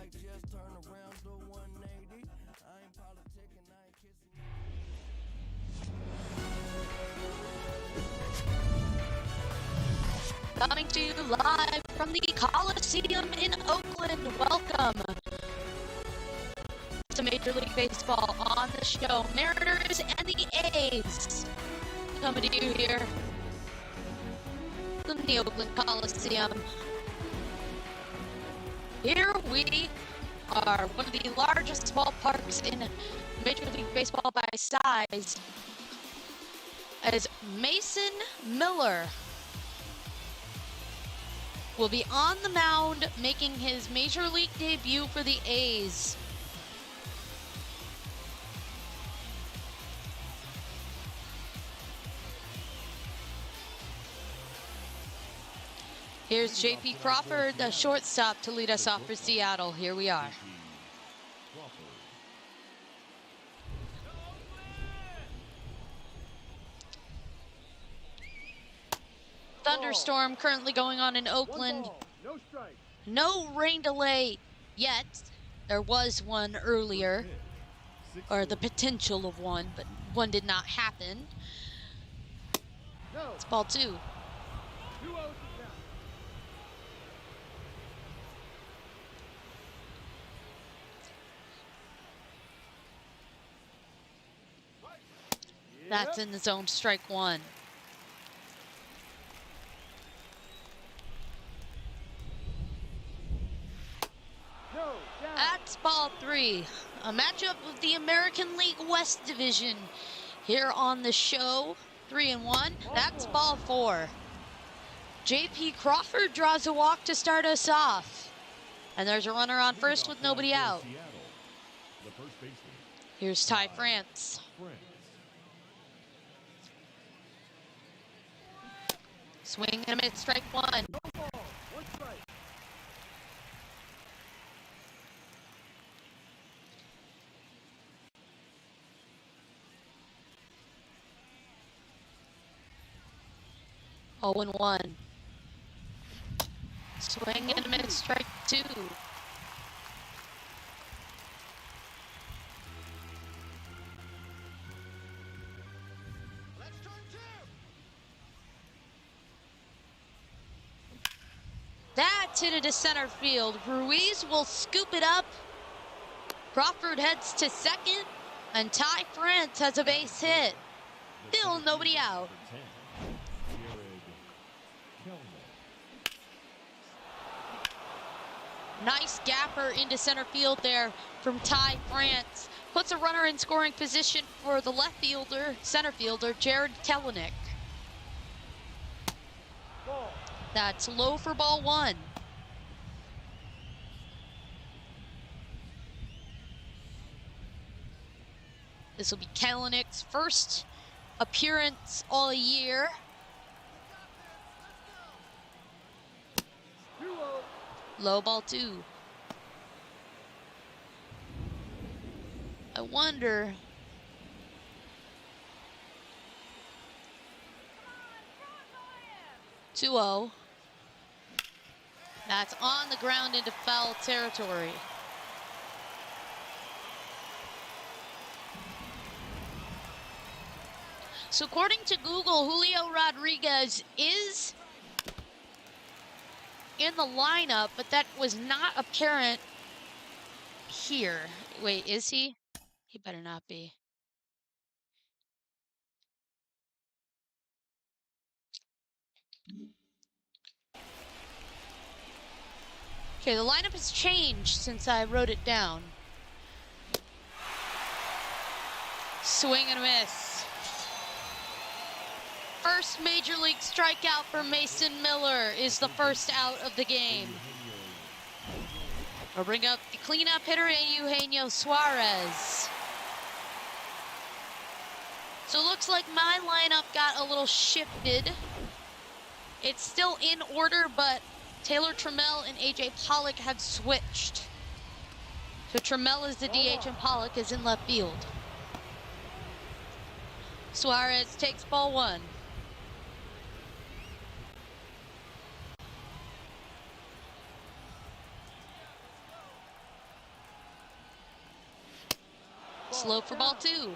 like just turn around to 180. I ain't politicking, I ain't kissing. Coming to you live from the Coliseum in Oakland. Welcome to Major League Baseball on the show. Mariners and the A's coming to you here from the Oakland Coliseum. Here we are, one of the largest ballparks in Major League Baseball by size, as Mason Miller will be on the mound making his Major League debut for the A's. Here's J.P. Crawford, the shortstop, to lead us off for Seattle. Here we are. Thunderstorm currently going on in Oakland. No rain delay yet. There was one earlier, or the potential of one, but one did not happen. It's ball two. That's in the zone, strike one. That's ball three. A matchup of the American League West Division here on the show. 3-1. That's ball four. J.P. Crawford draws a walk to start us off. And there's a runner on first with nobody out. Here's Ty France. Swing and a miss, strike one. 0-1. Swing and a miss, strike two. That's hit to center field. Ruiz will scoop it up. Crawford heads to second, and Ty France has a base hit. Still nobody out. Nice gapper into center field there from Ty France. Puts a runner in scoring position for the left fielder, center fielder, Jared Kelenic. That's low for ball one. This will be Kelenic's first appearance all year. Low, ball two. I wonder. Two 2-0. That's on the ground into foul territory. So according to Google, Julio Rodriguez is in the lineup, but that was not apparent here. Wait, is he? He better not be. Okay, the lineup has changed since I wrote it down. Swing and a miss. First major league strikeout for Mason Miller is the first out of the game. We'll bring up the cleanup hitter, Eugenio Suarez. So it looks like my lineup got a little shifted. It's still in order, but Taylor Trammell and A.J. Pollock have switched. So Trammell is the DH and Pollock is in left field. Suarez takes ball one. Slow for ball 2.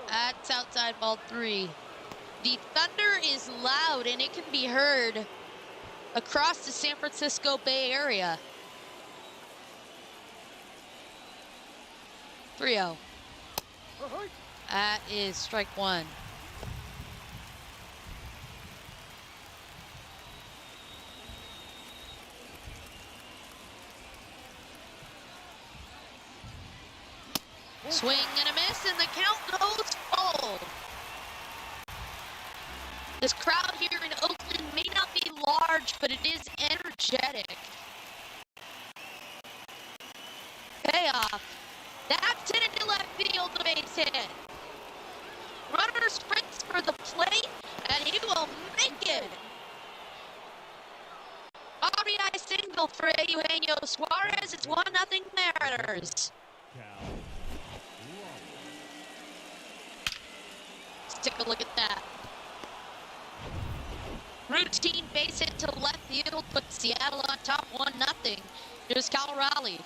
That's outside ball 3. The thunder is loud and it can be heard across the San Francisco Bay Area. 3-0. That is strike 1. Swing and a miss, and the count goes full. This crowd here in Oakland may not be large, but it is energetic. Payoff. That's hit into left field, the base hit. Runner sprints for the plate, and he will make it. RBI single for Eugenio Suarez. It's 1-0 Mariners. Let's take a look at that. Routine base hit to left field puts Seattle on top 1-0. Here's Cal Raleigh.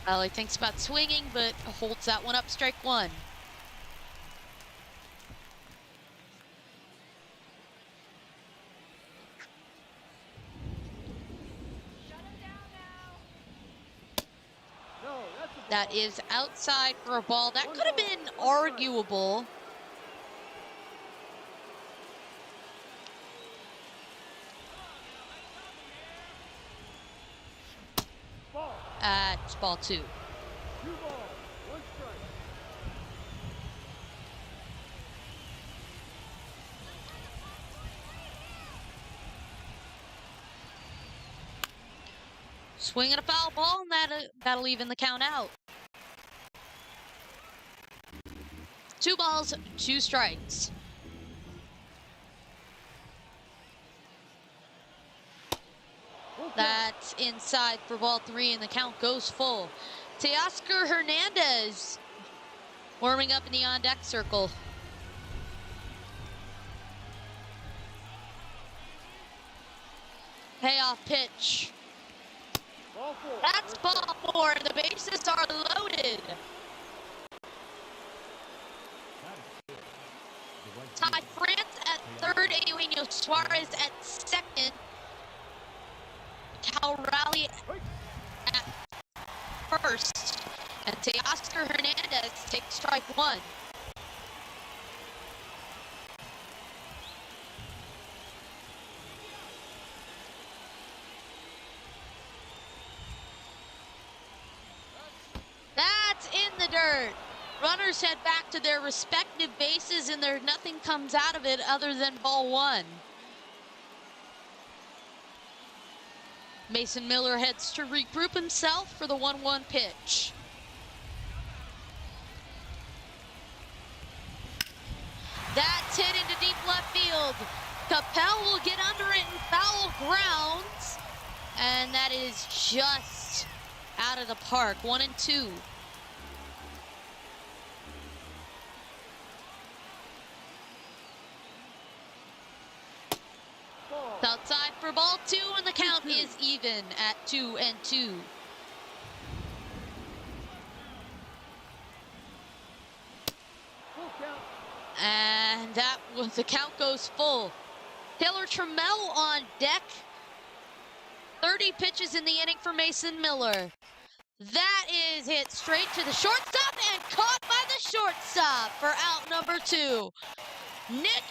Raleigh thinks about swinging, but holds that one up, strike 1. That is outside for a ball. That could have been arguable. It's ball 2. 2 balls, 1 strike. Swinging a foul ball, and that'll even the count out. 2 balls, 2 strikes. That's inside for ball 3, and the count goes full. Teoscar Hernandez warming up in the on-deck circle. Payoff pitch. Ball 4. That's ball 4. The bases are loaded. Ty France at third, Eugenio Suarez at second. Cal Raleigh at first. And Teoscar Hernandez takes strike 1. That's in the dirt. Runners head back to their respective bases, and nothing comes out of it other than ball 1. Mason Miller heads to regroup himself for the 1-1 pitch. That's hit into deep left field. Capel will get under it in foul grounds, and that is just out of the park. 1-2. It's outside for ball 2, and the count is even at 2-2. And the count goes full. Taylor Trammell on deck. 30 pitches in the inning for Mason Miller. That is hit straight to the shortstop and caught by the shortstop for out number 2. Nick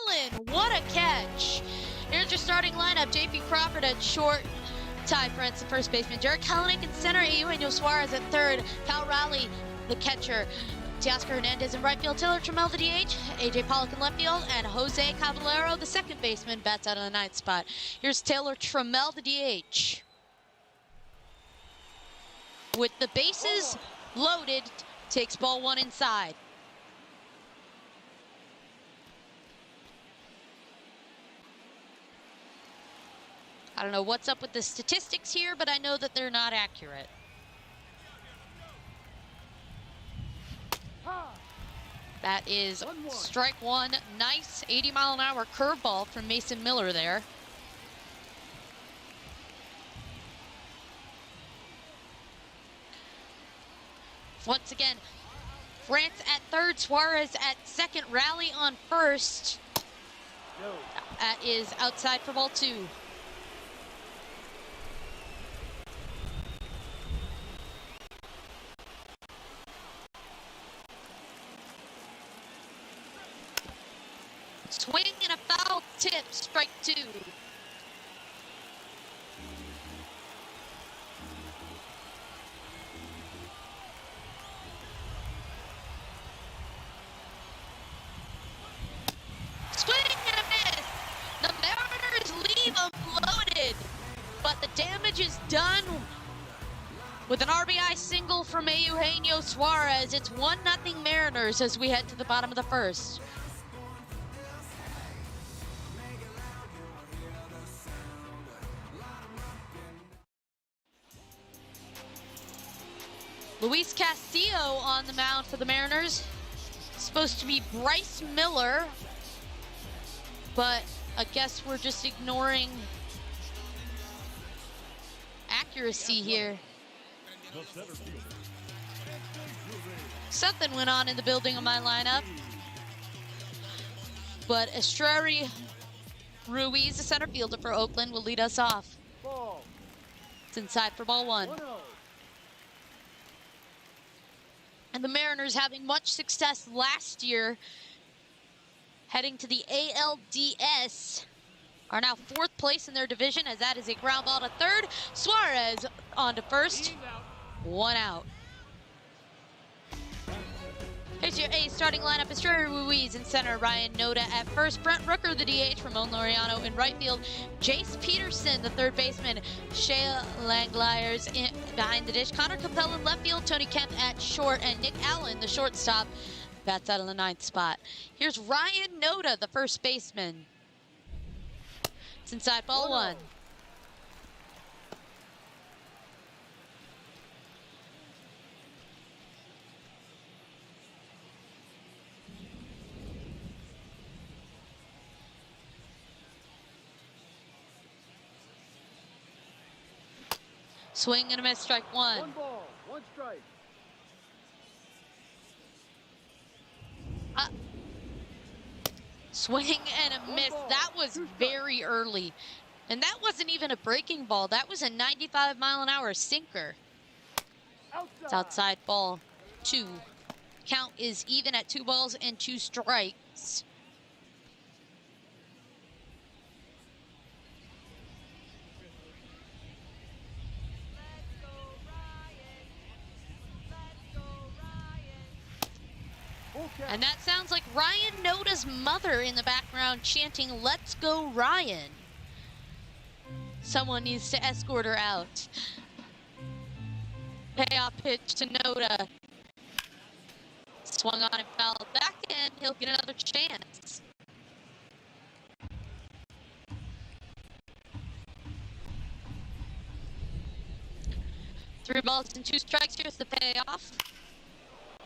Allen, what a catch. Here's your starting lineup. J.P. Crawford at short. Ty France, the first baseman. Derek Kelenic in center. Eugenio Suarez at third. Cal Raleigh, the catcher. Teoscar Hernandez in right field. Taylor Trammell, the DH. A.J. Pollock in left field. And Jose Caballero, the second baseman, bats out of the ninth spot. Here's Taylor Trammell, the DH. With the bases loaded, takes ball 1 inside. I don't know what's up with the statistics here, but I know that they're not accurate. That is 1-1. strike one. Nice 80-mile-an-hour curveball from Mason Miller there. Once again, France at third, Suarez at second, Rally on first. No. That is outside for ball two. Swing and a foul tip, strike two. Swing and a miss. The Mariners leave them loaded, but the damage is done with an RBI single from Eugenio Suarez. It's 1-0 Mariners as we head to the bottom of the first. Luis Castillo on the mound for the Mariners. Supposed to be Bryce Miller, but I guess we're just ignoring accuracy here. Something went on in the building of my lineup, but Estrella Ruiz, the center fielder for Oakland, will lead us off. Ball. It's inside for ball one. 1-0. And the Mariners, having much success last year, heading to the ALDS, are now fourth place in their division, as that is a ground ball to third. Suarez on to first. One out. Here's your A starting lineup. Estrella Ruiz in center, Ryan Noda at first, Brent Rooker, the DH, Ramon Laureano in right field, Jace Peterson, the third baseman, Shea Langlyers behind the dish, Connor Capella in left field, Tony Kemp at short, and Nick Allen, the shortstop, bats out of the ninth spot. Here's Ryan Noda, the first baseman. It's inside ball one. Swing and a miss, strike one. 1 ball, 1 strike. Swing and a miss. That was very early. And that wasn't even a breaking ball. That was a 95-mile-an-hour sinker. It's outside ball two. Count is even at 2 balls and 2 strikes. And that sounds like Ryan Noda's mother in the background chanting, "Let's go, Ryan." Someone needs to escort her out. Payoff pitch to Noda. Swung on and fouled back, and he'll get another chance. Three balls and 2 strikes. Here's the payoff.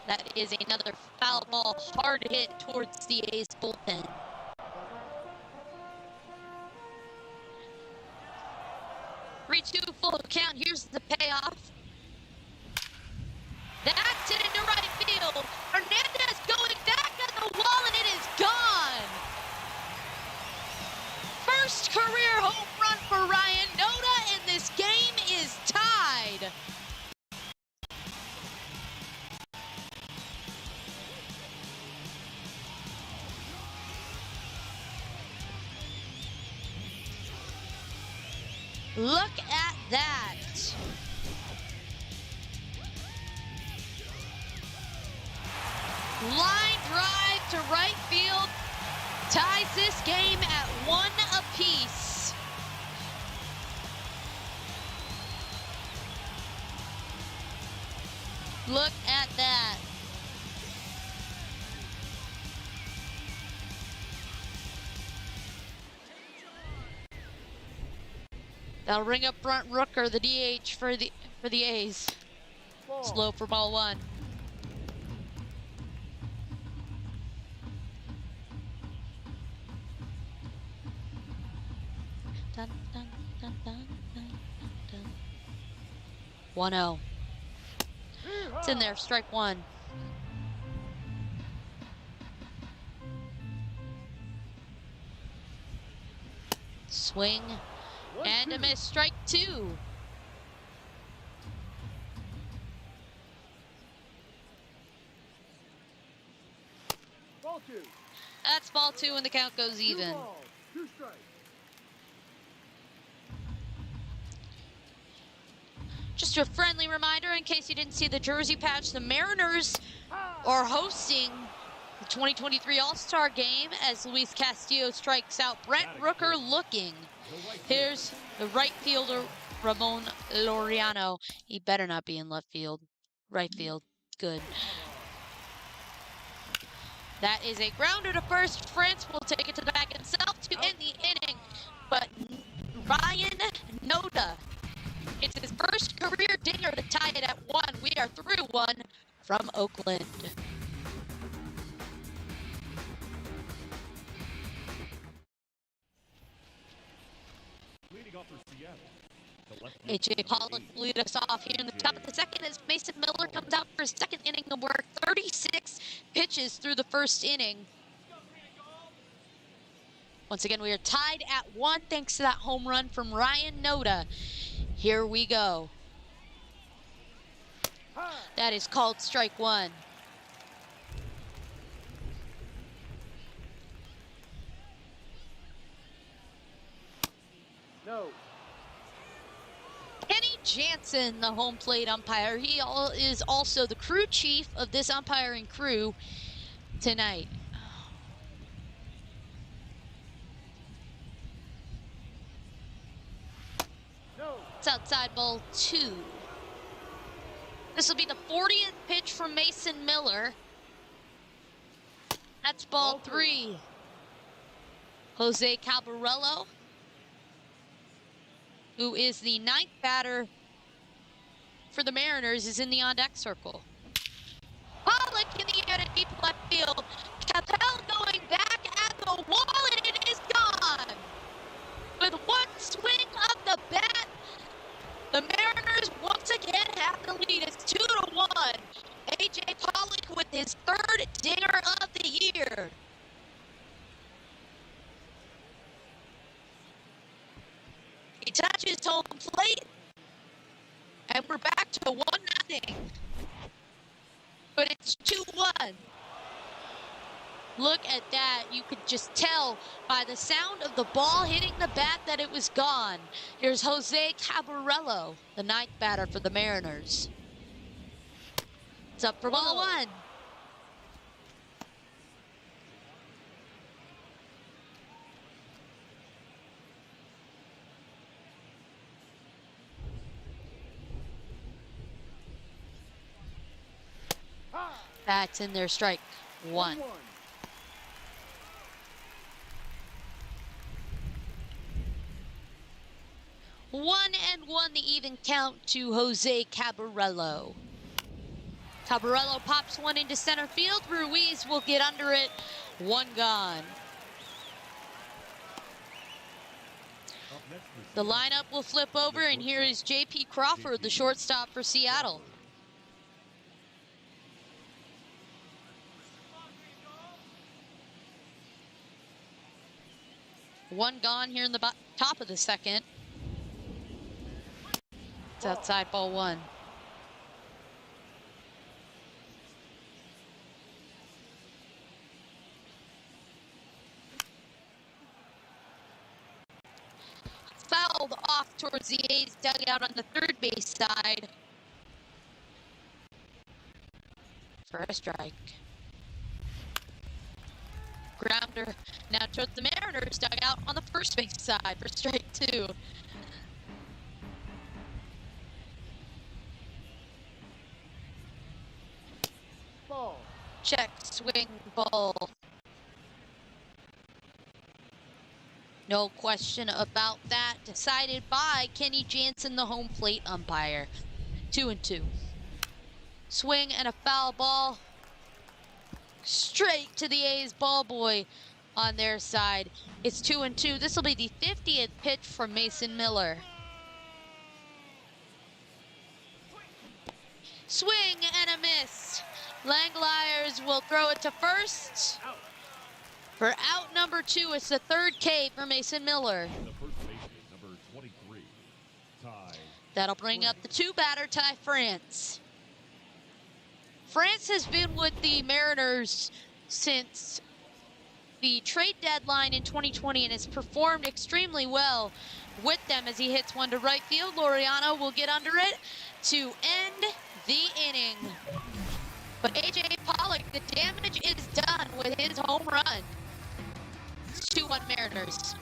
That is another foul ball, hard hit towards the A's bullpen. Three-two full count. Here's the payoff. That's it into right field. Hernandez going back at the wall, and it is gone. First career home run for Ryan Noda, and this game is tied. Look at that. Line drive to right field ties this game at 1 apiece. Look at that. That'll ring up Brent Rooker, the DH for the A's. Slow for ball one. 1-0. It's in there, strike one. Swing and a miss, strike two. Ball two. That's ball two and the count goes even. 2 balls, 2 strikes. Just a friendly reminder in case you didn't see the jersey patch, the Mariners are hosting the 2023 All-Star Game as Luis Castillo strikes out Brent Rooker looking. Here's the right fielder, Ramon Laureano. He better not be in left field. Right field, good. That is a grounder to first. France will take it to the back himself to end the inning. But Ryan Noda, it's his first career dinger to tie it at 1. We are through 1 from Oakland. Leading off for Seattle. A.J. Pollock lead us off here in the top of the second as Mason Miller comes out for his second inning of work. 36 pitches through the first inning. Once again, we are tied at 1 thanks to that home run from Ryan Noda. Here we go. That is called strike one. No. Kenny Jansen, the home plate umpire. He is also the crew chief of this umpiring crew tonight. No. It's outside ball 2. This will be the 40th pitch from Mason Miller. That's ball 3. Jose Cabarello, who is the 9th batter for the Mariners, is in the on-deck circle. Pollock in the air to deep left field. Capel going back at the wall, and it is gone. With one swing of the bat, the Mariners once again have the lead. It's 2-1. A.J. Pollock with his 3rd dinger of the year. He touches home plate, and we're back to 1-0. But it's 2-1. Look at that. You could just tell by the sound of the ball hitting the bat that it was gone. Here's Jose Cabarello, the 9th batter for the Mariners. It's up for ball 1. That's in there, strike 1. 1-1, the even count to Jose Cabarello. Cabarello pops one into center field. Ruiz will get under it. 1 gone. The lineup will flip over, and here is J.P. Crawford, the shortstop for Seattle. One gone here in the top of the second. It's outside ball 1. Fouled off towards the A's dugout on the third base side for a strike. Grounder now towards the Mariners dugout on the first base side for strike 2. Ball. Check, swing, ball. No question about that. Decided by Kenny Jansen, the home plate umpire. 2-2. Swing and a foul ball. Straight to the A's ball boy on their side. It's 2-2. This will be the 50th pitch from Mason Miller. Swing and a miss. Langeliers will throw it to first. For out number 2, it's the 3rd K for Mason Miller. The first baseman, number 23, Ty. That'll bring up the 2-batter, Ty France. France has been with the Mariners since the trade deadline in 2020 and has performed extremely well with them as he hits one to right field. Laureano will get under it to end the inning. But A.J. Pollock, the damage is done with his home run. It's 2-1 Mariners.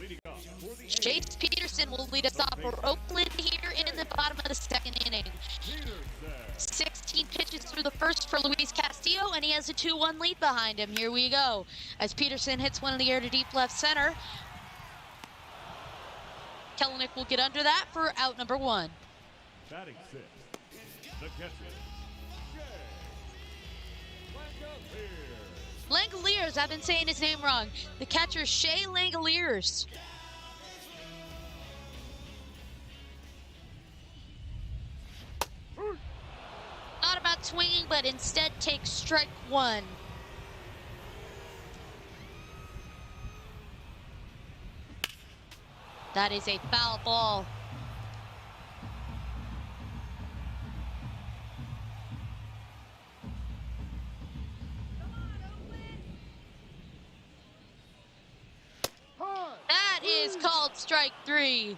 Leading off for the Chase Peterson will lead us off for Oakland here in the bottom of the 2nd inning. 16 pitches through the first for Luis Castillo, and he has a 2-1 lead behind him. Here we go. As Peterson hits one in the air to deep left center. Kellenic will get under that for out number 1. batting 6th, the catcher, Langeliers, I've been saying his name wrong. The catcher, Shea Langeliers. Not about swinging, but instead takes strike 1. That is a foul ball. That is called strike 3.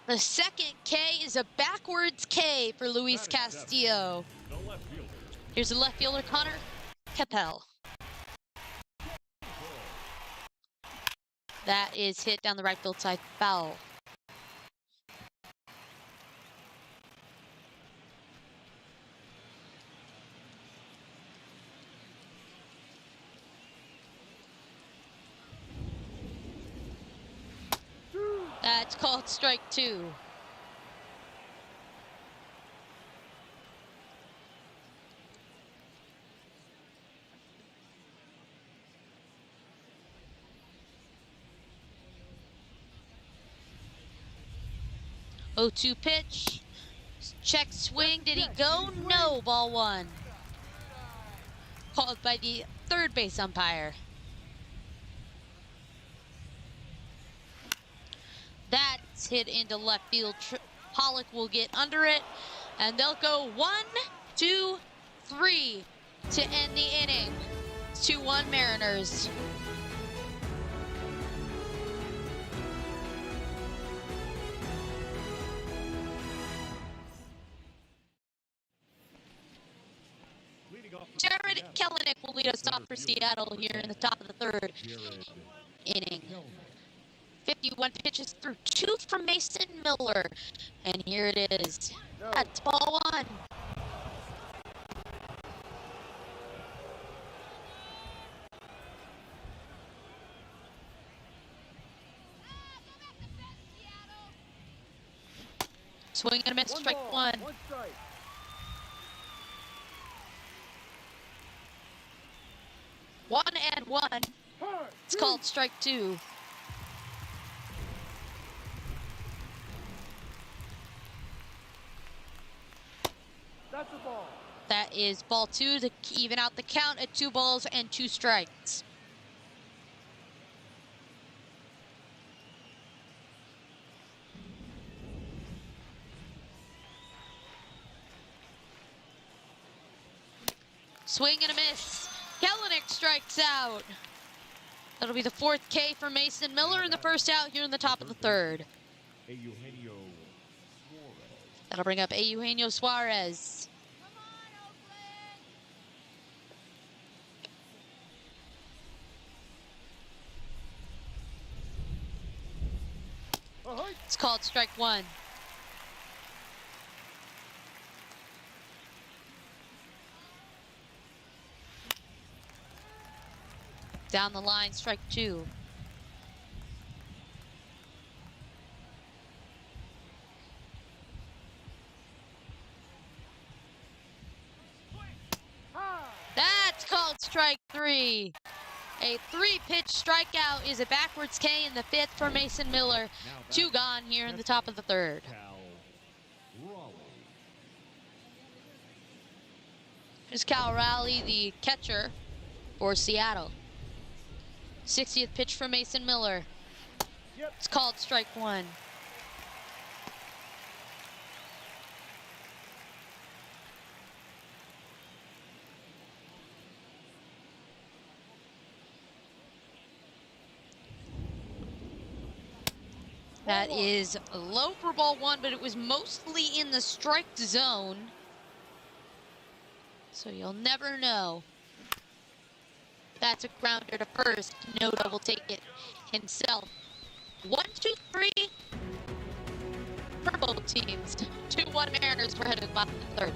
The 2nd K is a backwards K for Luis Castillo. the left fielder, Here's the left fielder, Connor Capel. That is hit down the right field side, foul. That's called strike 2. Oh-2 pitch. Check swing. Did he go? No. Ball 1. Called by the 3rd base umpire. That's hit into left field. Pollock will get under it. And they'll go 1, 2, 3 to end the inning. 2-1 Mariners. leading off for Jared Seattle, Kellenic will lead us off for Seattle here in the top of the 3rd Jared inning. Kellenic. 51 pitches through 2 from Mason Miller. And here it is. No. That's ball 1. Swing and a miss, strike ball, 1. 1 strike. One and 1. Hard. It's called strike 2. That's a ball. That is ball 2 to even out the count at 2 balls and 2 strikes. Swing and a miss. Kellenic strikes out. That'll be the 4th K for Mason Miller in the first out here in the top of the 3rd. Eugenio Suarez. That'll bring up Eugenio Suarez. It's called strike 1. Down the line, strike 2. strike three. A 3-pitch strikeout is a backwards K in the 5th for Mason Miller. 2 gone here in the top of the 3rd. Here's Cal Raleigh, the catcher for Seattle. 60th pitch for Mason Miller. It's called strike 1. That is low for ball 1, but it was mostly in the strike zone. So you'll never know. That's a grounder to first. Noda will take it himself. 1, 2, 3 for both teams. 2-1 Mariners. We're headed to the bottom of the 3rd.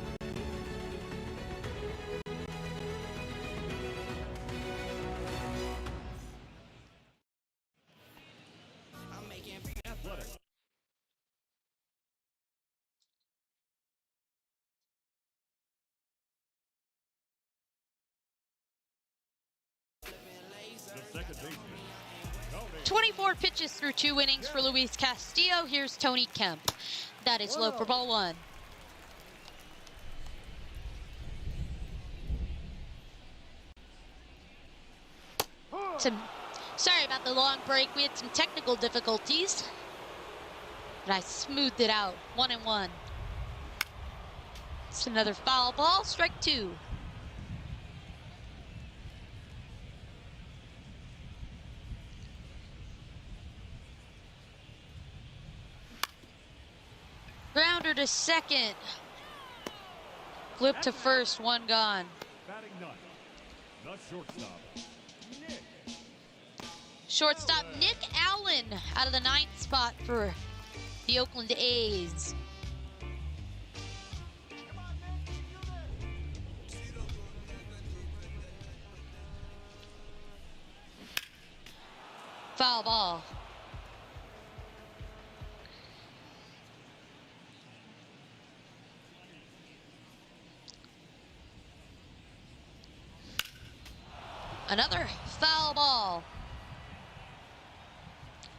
The second baseman, Tony. 24 pitches through 2 innings for Luis Castillo. Here's Tony Kemp. That is low for ball 1. Sorry about the long break. We had some technical difficulties, but I smoothed it out. 1-1. It's another foul ball. Strike 2. Grounder to second. Flip to first, 1 gone. Batting ninth, the shortstop, Nick. Shortstop Nick Allen out of the 9th spot for the Oakland A's. Foul ball. Another foul ball.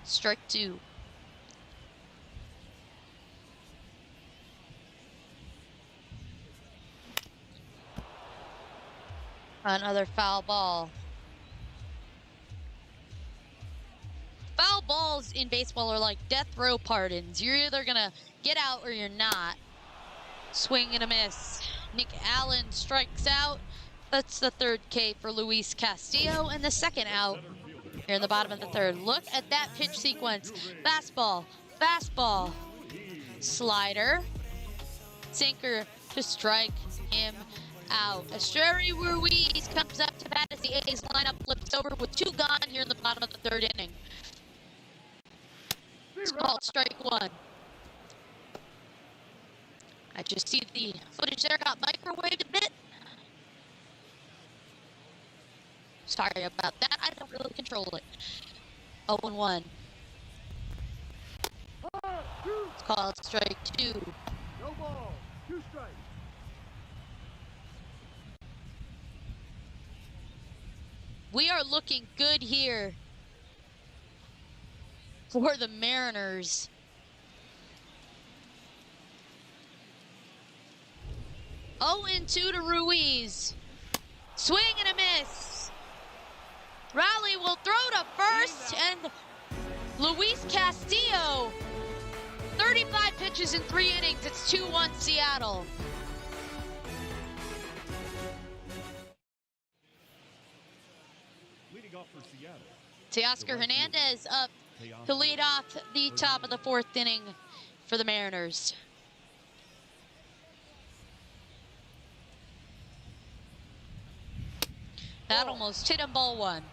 Strike 2. Another foul ball. Foul balls in baseball are like death row pardons. You're either gonna get out or you're not. Swing and a miss. Nick Allen strikes out. That's the 3rd K for Luis Castillo, and the 2nd out here in the bottom of the 3rd. Look at that pitch sequence. Fastball, fastball, slider, sinker to strike him out. Estrella Ruiz comes up to bat as the A's lineup flips over with 2 gone here in the bottom of the 3rd inning. It's called strike 1. I just see the footage there got microwaved a bit. Sorry about that. I don't really control it. 0-1. It's called strike 2. No ball. 2 strikes. We are looking good here for the Mariners. Oh, and 2 to Ruiz. Swing and a miss. Raleigh will throw to first, and Luis Castillo, 35 pitches in 3 innings. It's 2-1 Seattle. Leading off for Seattle, Teoscar Hernandez up to lead off the top of the 4th inning for the Mariners. That almost hit him, ball 1.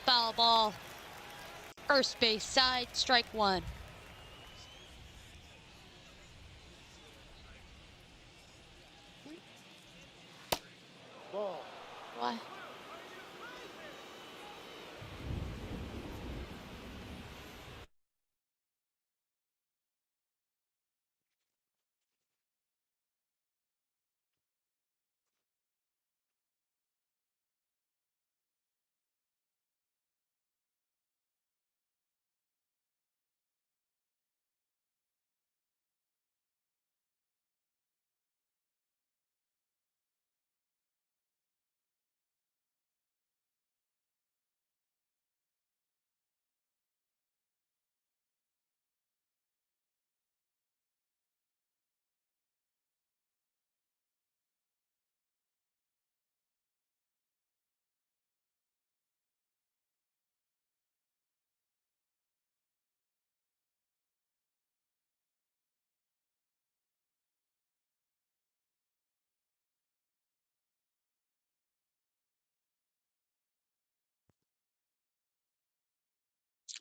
Foul ball. First base side, strike 1. Ball. Why?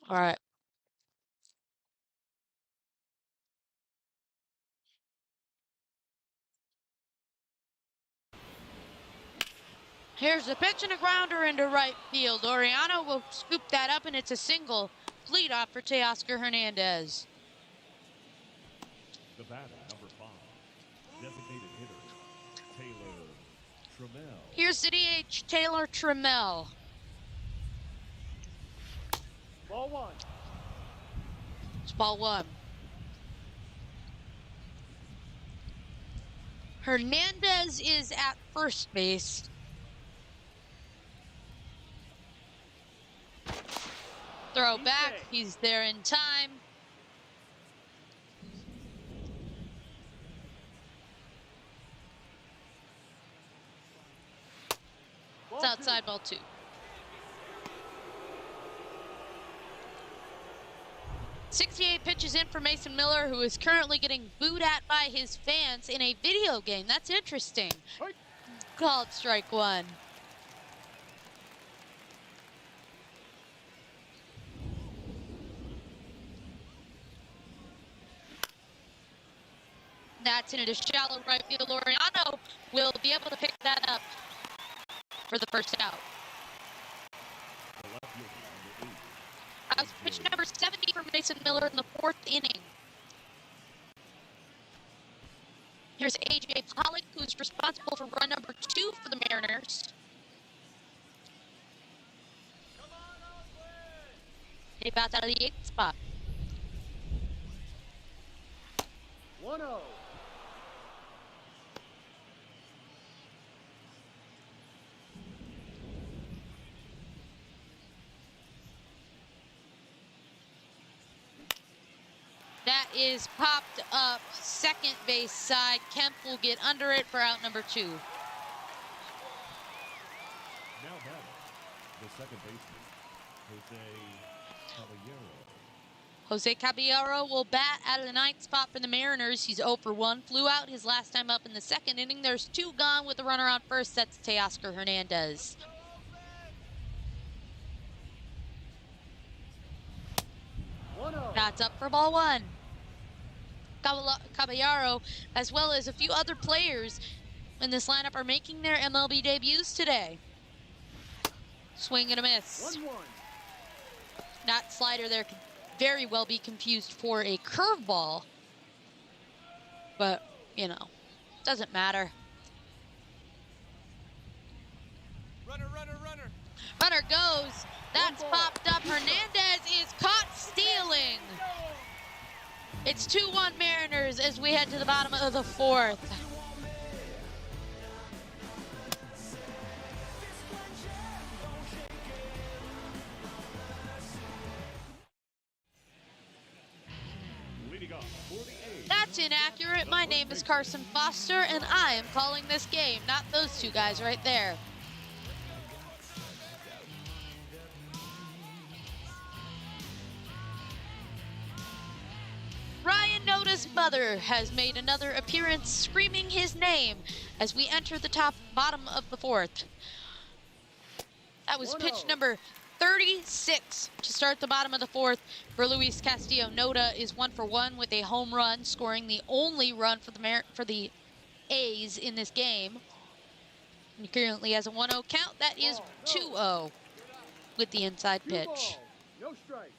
All right. Here's the pitch and a grounder into right field. Oriano will scoop that up, and it's a single. Lead off for Teoscar Hernandez. The batter, number 5, designated hitter, Taylor Trammell. Here's the DH, Taylor Trammell. Ball 1. It's ball 1. Hernandez is at first base. Throw back, he's there in time. It's outside, ball 2. 68 pitches in for Mason Miller, who is currently getting booed at by his fans in a video game. That's interesting. Called strike 1. That's into shallow right field. Laureano will be able to pick that up for the first out. That was pitch number 70 for Mason Miller in the 4th inning. Here's A.J. Pollock, who's responsible for run number 2 for the Mariners. He bats out of the 8th spot. 1-0. That is popped up second base side. Kemp will get under it for out number 2. Now batting, the second baseman, Jose Caballero. Jose Caballero will bat out of the 9th spot for the Mariners. He's 0 for 1. Flew out his last time up in the 2nd inning. There's 2 gone with the runner on first. That's Teoscar Hernandez. That's up for ball 1. Caballero, as well as a few other players in this lineup, are making their MLB debuts today. Swing and a miss. 1-1. That slider there could very well be confused for a curveball. But, you know, doesn't matter. Runner, runner, runner. Runner goes. That's popped up. Hernandez is caught stealing. It's 2-1 Mariners as we head to the bottom of the 4th. Leading off for the A's. That's inaccurate. My name is Carson Foster, and I am calling this game, not those 2 guys right there. Ryan Noda's mother has made another appearance screaming his name as we enter the bottom of the 4th. That was pitch number 36 to start the bottom of the 4th for Luis Castillo. Noda is 1 for 1 with a home run, scoring the only run for the A's in this game. He currently has a 1-0 count. That is 2-0 with the inside pitch. No strike.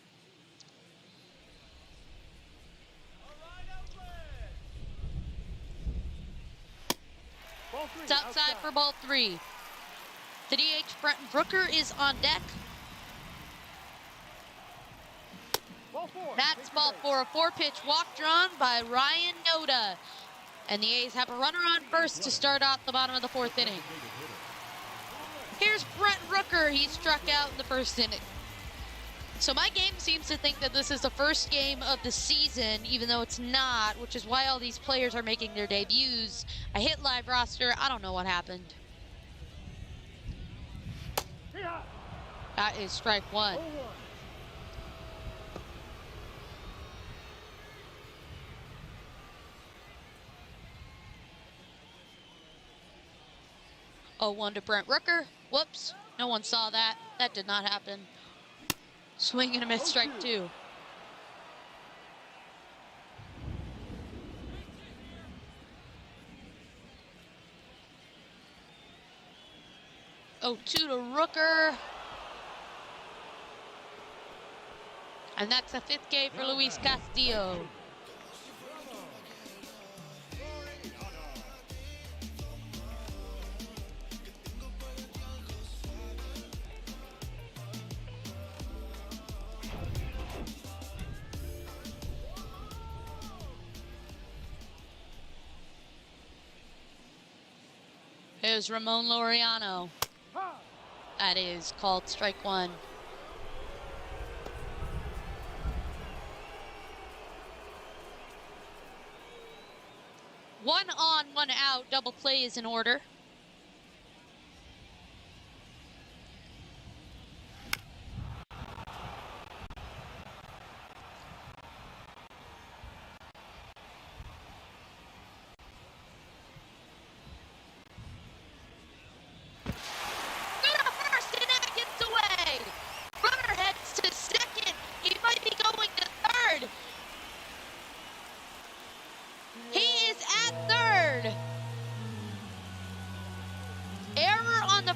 It's outside for ball 3. The DH, Brent Brooker, is on deck. Ball 4. That's ball 4. A 4-pitch walk drawn by Ryan Noda. And the A's have a runner on first to start out the bottom of the 4th inning. Here's Brent Rooker. He struck out in the 1st inning. So my game seems to think that this is the first game of the season, even though it's not, which is why all these players are making their debuts. I hit live roster. I don't know what happened. That is strike 1. 0-1 to Brent Rooker. Whoops, no one saw that. That did not happen. Swing and a miss, strike 2. Oh, 2 to Rooker. And that's a 5th K for Luis Castillo. Here's Ramon Laureano. That is called strike 1. One on, one out. Double play is in order.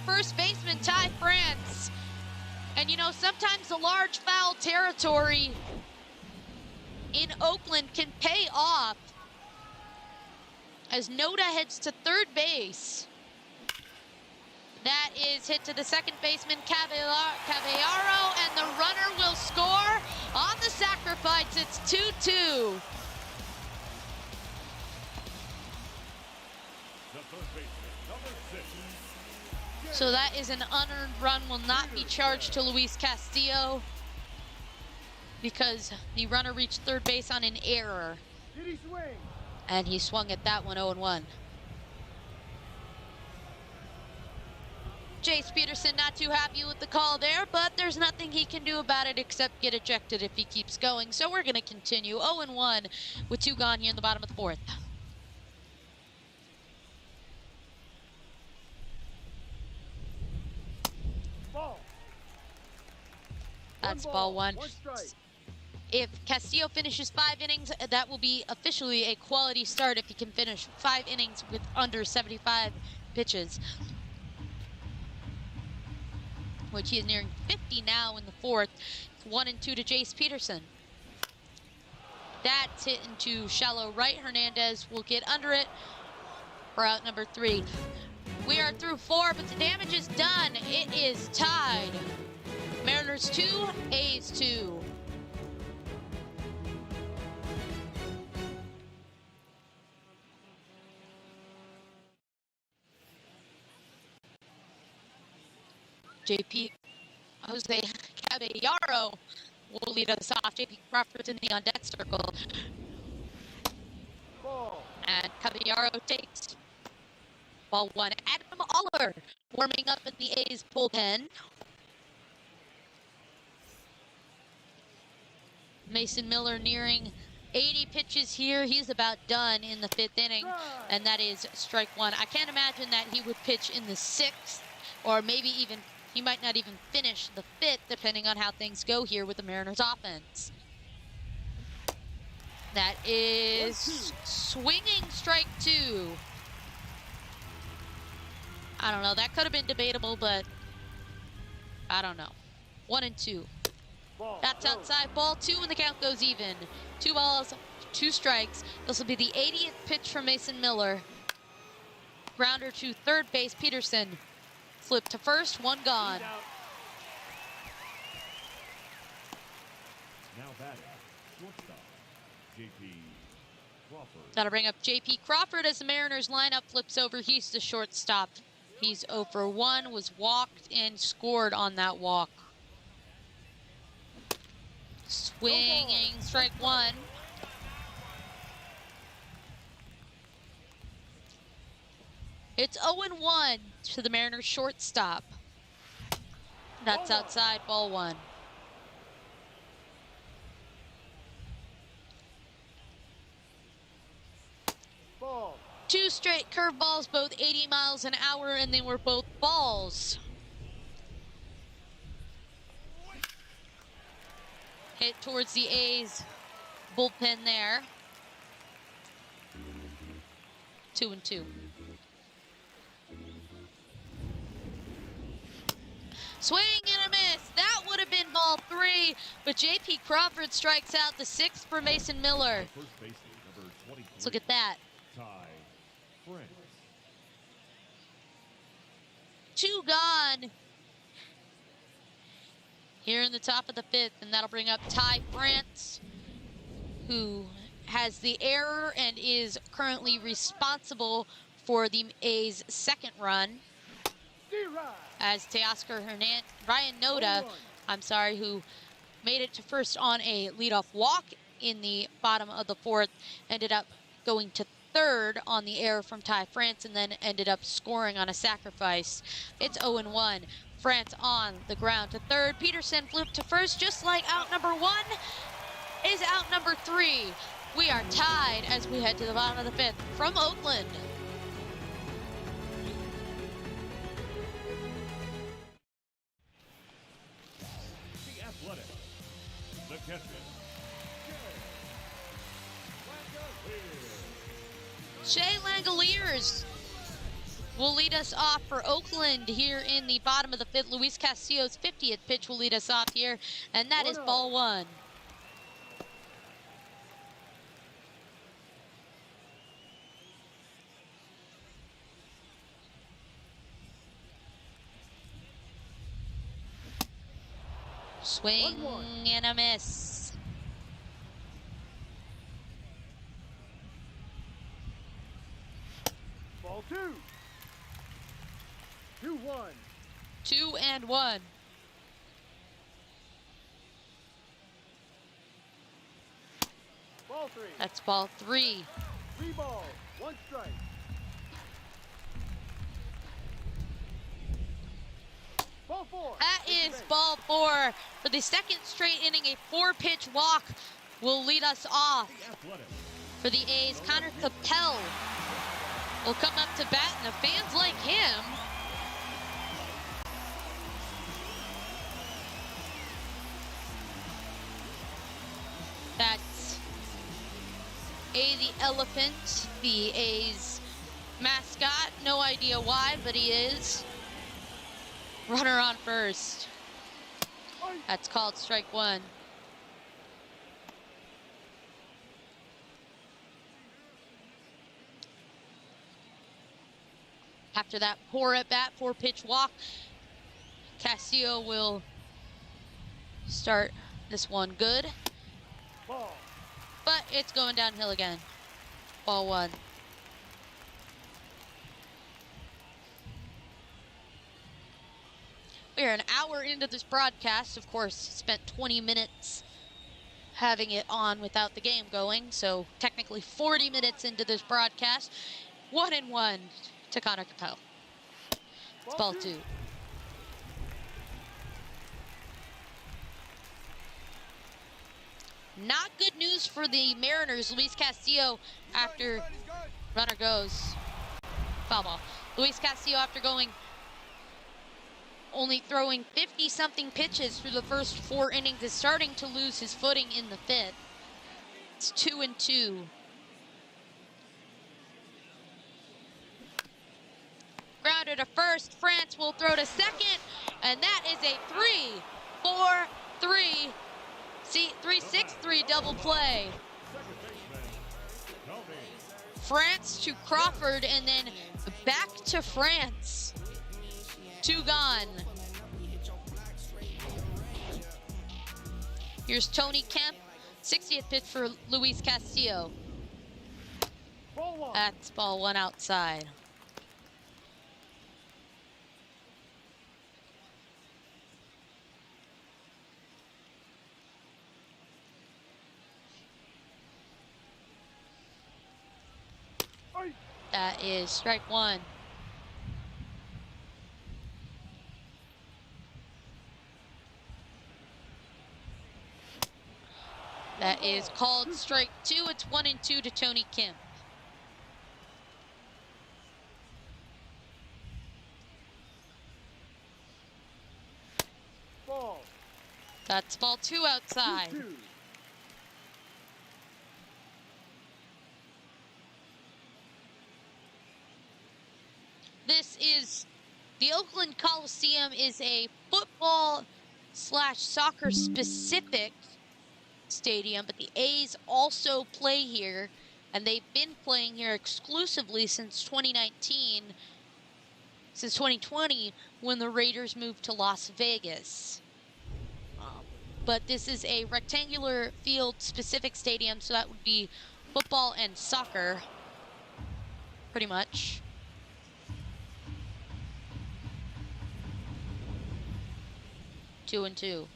First baseman Ty France. And you know, sometimes the large foul territory in Oakland can pay off as Noda heads to third base. That is hit to the second baseman Caballero, and the runner will score on the sacrifice. It's 2-2. The third baseman, number 6. So that is an unearned run, will not be charged to Luis Castillo because the runner reached third base on an error. Did he swing? And he swung at that one 0-1. Jace Peterson not too happy with the call there, but there's nothing he can do about it except get ejected if he keeps going. So we're going to continue 0-1 with 2 gone here in the bottom of the 4th. That's ball 1. If Castillo finishes 5 innings, that will be officially a quality start if he can finish 5 innings with under 75 pitches, which he is nearing 50 now in the 4th. 1-2 to Jace Peterson. That's hit into shallow right. Hernandez will get under it for out number 3. We are through 4, but the damage is done. It is tied. Mariners 2, A's 2. Jose Caballero will lead us off. JP Crawford's in the on-deck circle. And Caballero takes ball 1. Adam Aller warming up in the A's bullpen. Mason Miller nearing 80 pitches here. He's about done in the 5th inning, and that is strike 1. I can't imagine that he would pitch in the 6th, or maybe even, he might not even finish the 5th, depending on how things go here with the Mariners offense. That is swinging strike 2. I don't know, that could have been debatable, but I don't know. 1-2. That's outside, ball 2, and the count goes even. 2 balls, 2 strikes. This will be the 80th pitch from Mason Miller. Grounder to third base, Peterson. Flip to first, 1 gone. Now batting, shortstop, J.P. Crawford. That'll bring up J.P. Crawford as the Mariners lineup flips over. He's the shortstop. He's 0 for 1, was walked and scored on that walk. Swinging strike 1. It's 0-1 to the Mariners shortstop. That's outside, ball 1. Ball. 2 straight curveballs, both 80 miles an hour, and they were both balls. hit towards the A's bullpen there. 2-2. Swing and a miss. That would have been ball 3, but J.P. Crawford strikes out, the 6th for Mason Miller. First baseman, number 23. Let's look at that. Ty France. 2 gone here in the top of the 5th, and that'll bring up Ty France, who has the error and is currently responsible for the A's 2nd run, as Teoscar Ryan Noda, who made it to first on a leadoff walk in the bottom of the 4th, ended up going to 3rd on the error from Ty France, and then ended up scoring on a sacrifice. It's 0-1. France on the ground to 3rd. Peterson flipped to 1st, just like out number 1 is out number 3. We are tied as we head to the bottom of the 5th from Oakland. The Athletic. The catcher. Shea Langoliers will lead us off for Oakland here in the bottom of the 5th. Luis Castillo's 50th pitch will lead us off here, and that is ball 1. Swing and a miss. Ball 2. 2-1. 2-1. Ball 3. That's ball 3. 3 balls, 1 strike. Ball 4. That is ball 4. For the 2nd straight inning, a 4-pitch walk will lead us off. The Athletic. For the A's, Connor Capel will come up to bat, and the fans like him. That's A the Elephant, the A's mascot. No idea why, but he is. Runner on first. That's called strike 1. After that poor at bat, 4-pitch walk, Castillo will start this one good. Ball. But it's going downhill again. Ball 1. We are an hour into this broadcast. Of course, spent 20 minutes having it on without the game going, so technically 40 minutes into this broadcast. 1-1 to Connor Capel. It's ball 2. Not good news for the Mariners. Luis Castillo, after runner goes. Foul ball. Luis Castillo, after going only throwing 50-something pitches through the first 4 innings, is starting to lose his footing in the 5th. It's 2-2. Grounded to first. France will throw to 2nd, and that is a 3-4-3. See, 3-6-3 double play. France to Crawford, and then back to France. 2 gone. Here's Tony Kemp, 60th pitch for Luis Castillo. Ball 1. That's ball 1 outside. That is strike 1. That is called strike 2. It's 1-2 to Tony Kemp. Ball. That's ball 2 outside. 2-2. This is the Oakland Coliseum is a football / soccer specific stadium, but the A's also play here, and they've been playing here exclusively since 2019, since 2020 when the Raiders moved to Las Vegas. But this is a rectangular field specific stadium, so that would be football and soccer, pretty much. 2-2.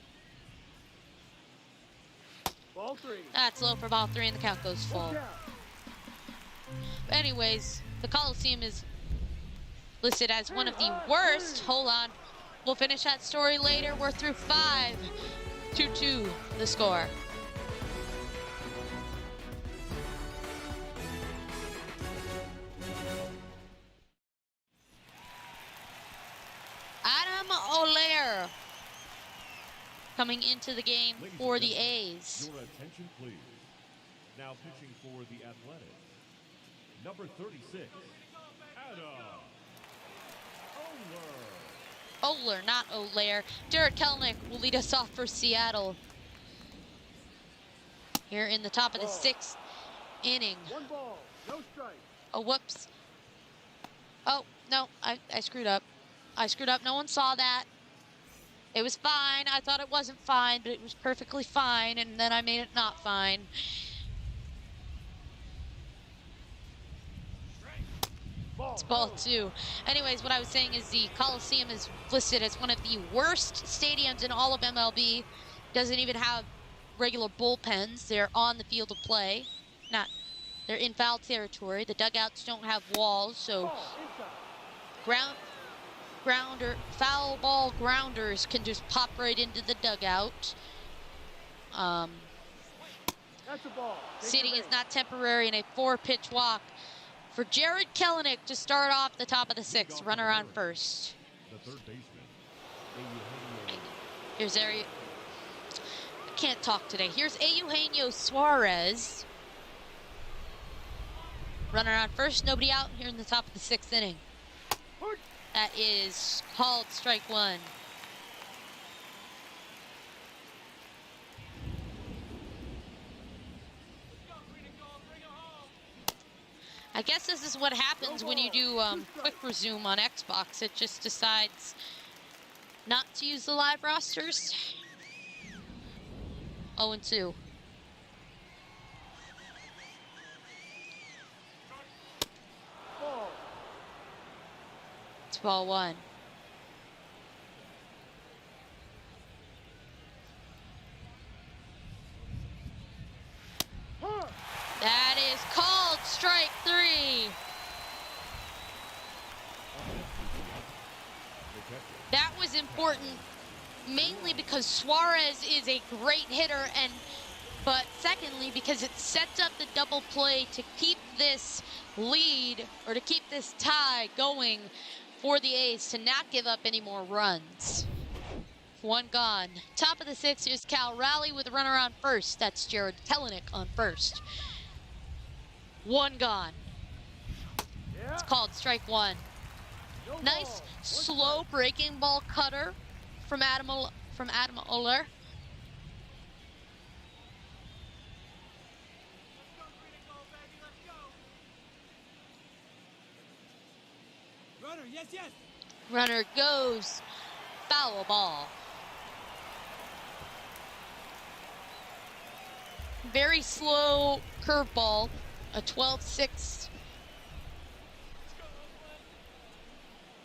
Ball 3. That's low for ball 3, and the count goes full. Look out. Anyways, the Coliseum is listed as one of the worst. Hold on. We'll finish that story later. We're through 5. 2-2 the score. Adam Olaire coming into the game Ladies for and the gentlemen, A's. Your attention, please. Now pitching for the Athletics, number 36, Adam Oler. Oler, not Olaire. Jared Kelenic will lead us off for Seattle here in the top of the 6th inning. 1 ball, no strike. Oh, whoops. Oh, no, I screwed up. I screwed up. No one saw that. It was fine. I thought it wasn't fine, but it was perfectly fine, and then I made it not fine. It's ball 2. Anyways, what I was saying is the Coliseum is listed as one of the worst stadiums in all of MLB. Doesn't even have regular bullpens. They're on the field of play. They're in foul territory. The dugouts don't have walls, so foul ball grounders can just pop right into the dugout. That's a ball. Take Seating your is base. not temporary in a 4-pitch walk for Jared Kelenic to start off the top of the 6th. Runner on first. The third baseman, Eugenio. Here's I can't talk today. Here's Eugenio Suarez. Runner on first, nobody out here in the top of the 6th inning. That is called strike 1. I guess this is what happens when you do quick resume on Xbox. It just decides not to use the live rosters. 0-2. Ball. It's ball 1. Huh. That is called strike 3. That was important, mainly because Suarez is a great hitter, but secondly because it sets up the double play to keep this lead, or to keep this tie going for the A's, to not give up any more runs. 1 gone. Top of the 6th, here's Cal Raleigh with a runner on first. That's Jared Kelenic on first. 1 gone. Yeah. It's called strike 1. No Nice ball. slow breaking ball cutter from Adam Oler. Runner, yes, yes. Runner goes. Foul ball. Very slow curveball. A 12-6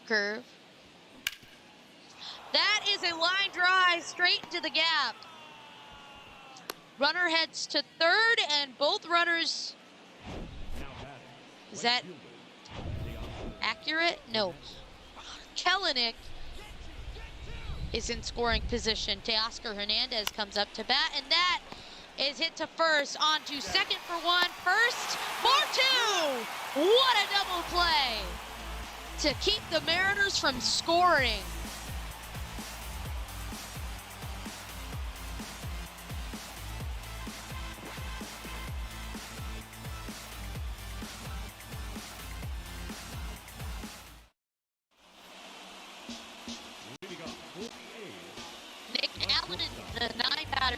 curve. That is a line drive straight into the gap. Runner heads to third, and both runners. Is that accurate? No. Kelenic is in scoring position. Teoscar Hernandez comes up to bat, and that is hit to first. On to second for 1. First for 2. What a double play to keep the Mariners from scoring.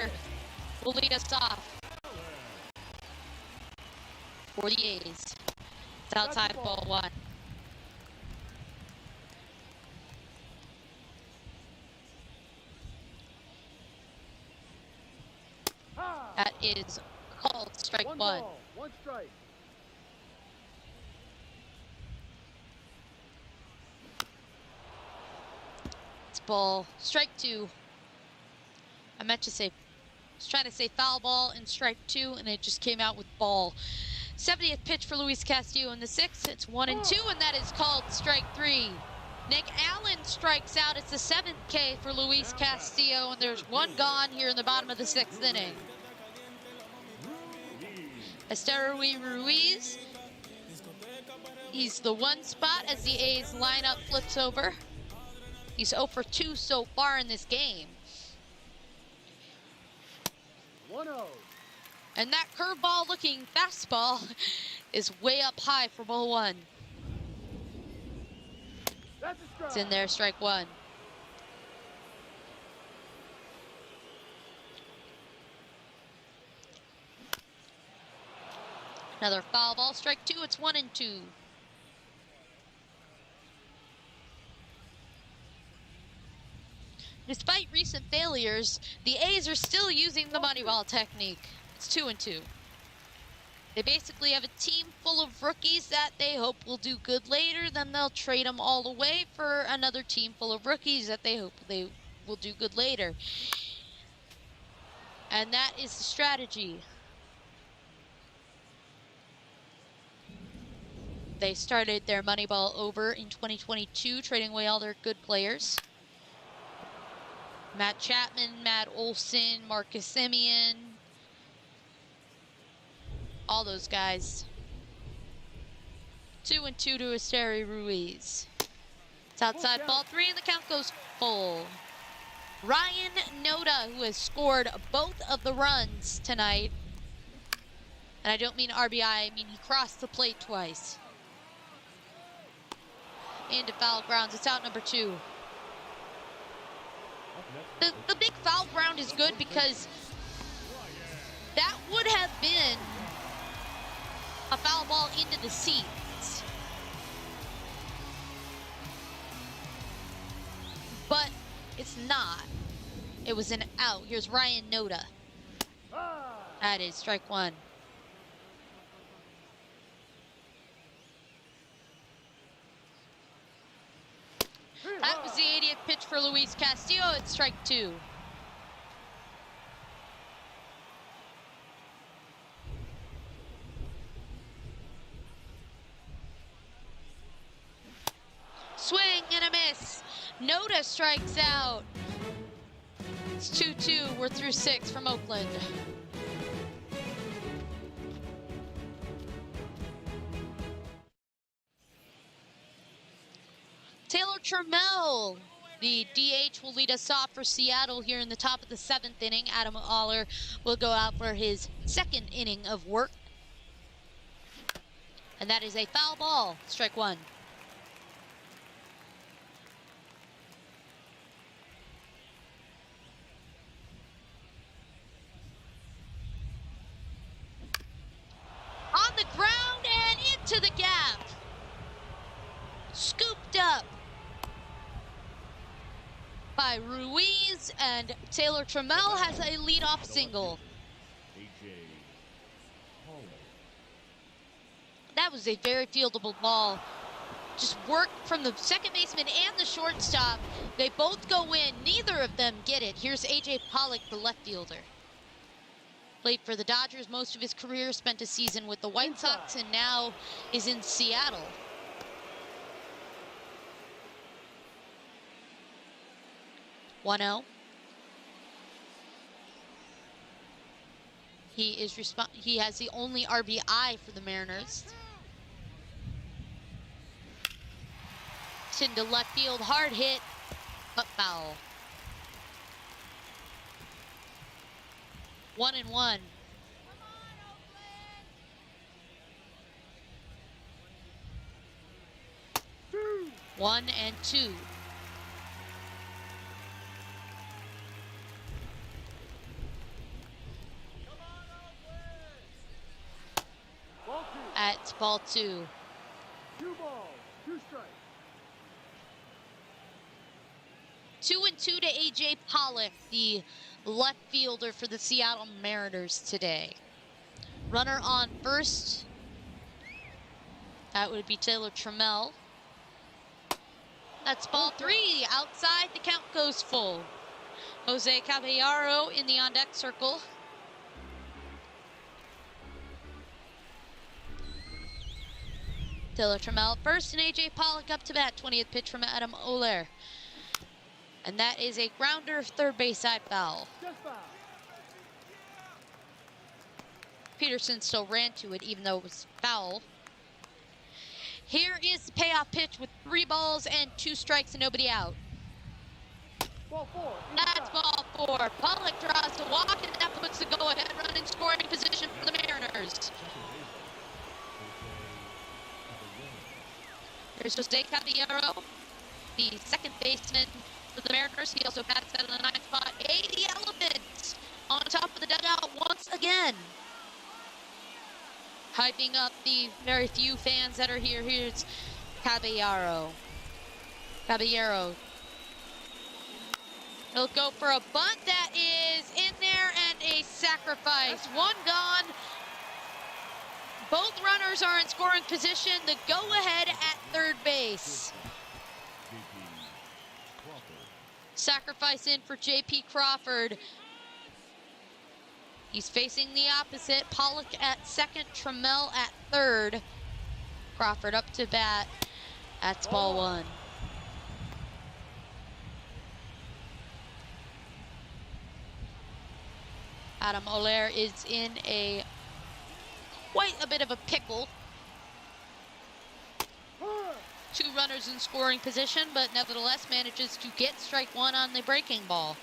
Carter will lead us off for the A's. It's outside ball 1. That is called strike 1. Ball, 1 strike. It's ball strike 2. I meant to say, was trying to say foul ball and strike 2, and it just came out with ball. 70th pitch for Luis Castillo in the 6th. It's 1-2, and that is called strike 3. Nick Allen strikes out. It's the 7th K for Luis Castillo, and there's 1 gone here in the bottom of the 6th inning. Esteury Ruiz, he's the 1 spot as the A's lineup flips over. He's 0 for 2 so far in this game. 1-0. And that curveball looking fastball is way up high for ball 1. That's a strike. It's in there, strike 1. Another foul ball, strike 2, it's 1-2. Despite recent failures, the A's are still using the money ball technique. It's 2-2. They basically have a team full of rookies that they hope will do good later, then they'll trade them all away for another team full of rookies that they hope they will do good later. And that is the strategy. They started their Moneyball over in 2022, trading away all their good players. Matt Chapman, Matt Olson, Marcus Semien, all those guys. 2-2 to Esteury Ruiz. It's outside ball 3, and the count goes full. Ryan Noda, who has scored both of the runs tonight. And I don't mean RBI, I mean he crossed the plate twice. Into foul grounds. It's out number 2. The big foul ground is good because that would have been a foul ball into the seats. But it's not. It was an out. Here's Ryan Noda. That is strike 1. That was the 80th pitch for Luis Castillo. It's strike 2. Swing and a miss. Noda strikes out. It's 2-2. We're through 6 from Oakland. Taylor Trammell, the DH, will lead us off for Seattle here in the top of the 7th inning. Adam Oller will go out for his 2nd inning of work. And that is a foul ball, strike 1. On the ground and into the gap. Scooped up by Ruiz, and Taylor Trammell has a leadoff single. That was a very fieldable ball. Just work from the second baseman and the shortstop. They both go in. Neither of them get it. Here's A.J. Pollock, the left fielder. Played for the Dodgers most of his career, spent a season with the White Sox, and now is in Seattle. (1-0). He has the only RBI for the Mariners. It's into left field, hard hit, but foul. 1-1. One and 2. ball 2. 2 balls, 2 strikes. 2-2 to A.J. Pollock, the left fielder for the Seattle Mariners today. Runner on first. That would be Taylor Trammell. That's ball 3. Outside, the count goes full. Jose Caballero in the on-deck circle. Taylor Trammell first, and A.J. Pollock up to bat. 20th pitch from Adam Oler. And that is a grounder, third base side foul. Just foul. Peterson still ran to it, even though it was foul. Here is the payoff pitch with 3 balls and 2 strikes and nobody out. Ball 4. That's ball 4. Pollock draws the walk, and that puts the go-ahead run in scoring position for the Mariners. There's Jose Caballero, the second baseman for the Mariners. He also bats out in the 9th spot. The Elephants on top of the dugout once again. Hyping up the very few fans that are here. Here's Caballero. He'll go for a bunt that is in there and a sacrifice. 1 gone. Both runners are in scoring position. The go-ahead at third base. Sacrifice in for J.P. Crawford. He's facing the opposite. Pollock at second, Trammell at third. Crawford up to bat. That's ball 1. Adam Oler is in quite a bit of a pickle. 2 runners in scoring position, but nevertheless manages to get strike 1 on the breaking ball.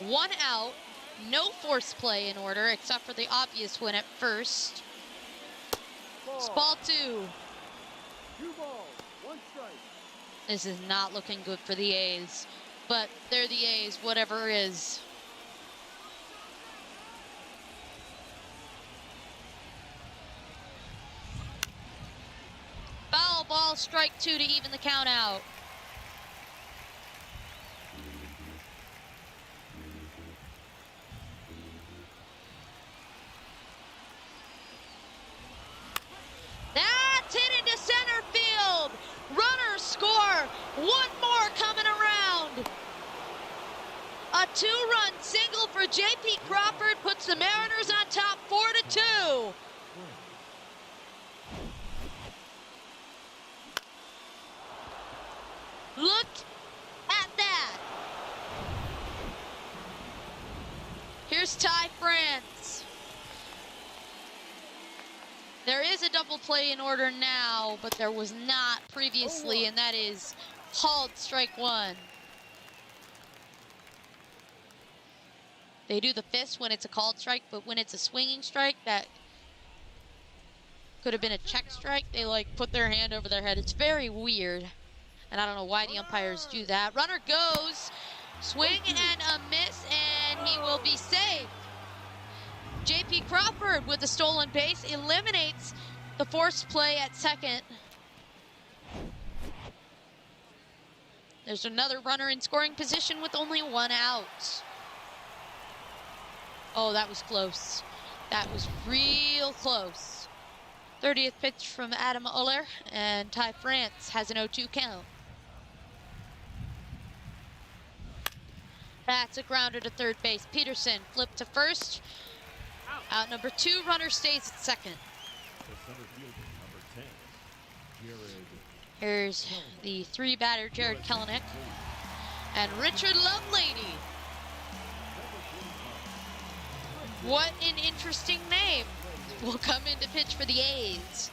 One out, no force play in order except for the obvious one at first. It's ball 2. 2 balls, 1 strike. This is not looking good for the A's, but they're the A's, whatever is. Foul ball, strike 2 to even the count out. That's hit into center field. Runners score. 1 more coming around. A 2-run single for J.P. Crawford puts the Mariners on top 4-2. Look at that. Here's Ty France. There is a double play in order now, but there was not previously, and that is called strike 1. They do the fist when it's a called strike, but when it's a swinging strike, that could have been a check strike. They like put their hand over their head. It's very weird, and I don't know why the umpires do that. Runner goes, swing and a miss, and he will be saved. J.P. Crawford with the stolen base eliminates the forced play at second. There's another runner in scoring position with only 1 out. Oh, that was close. That was real close. 30th pitch from Adam Oler, and Ty France has an 0-2 count. That's a grounder to third base. Peterson flipped to first. Out number 2, runner stays at second. Here's the 3-batter Jared Kelenic and Richard Lovelady. What an interesting name. Will come in to pitch for the A's.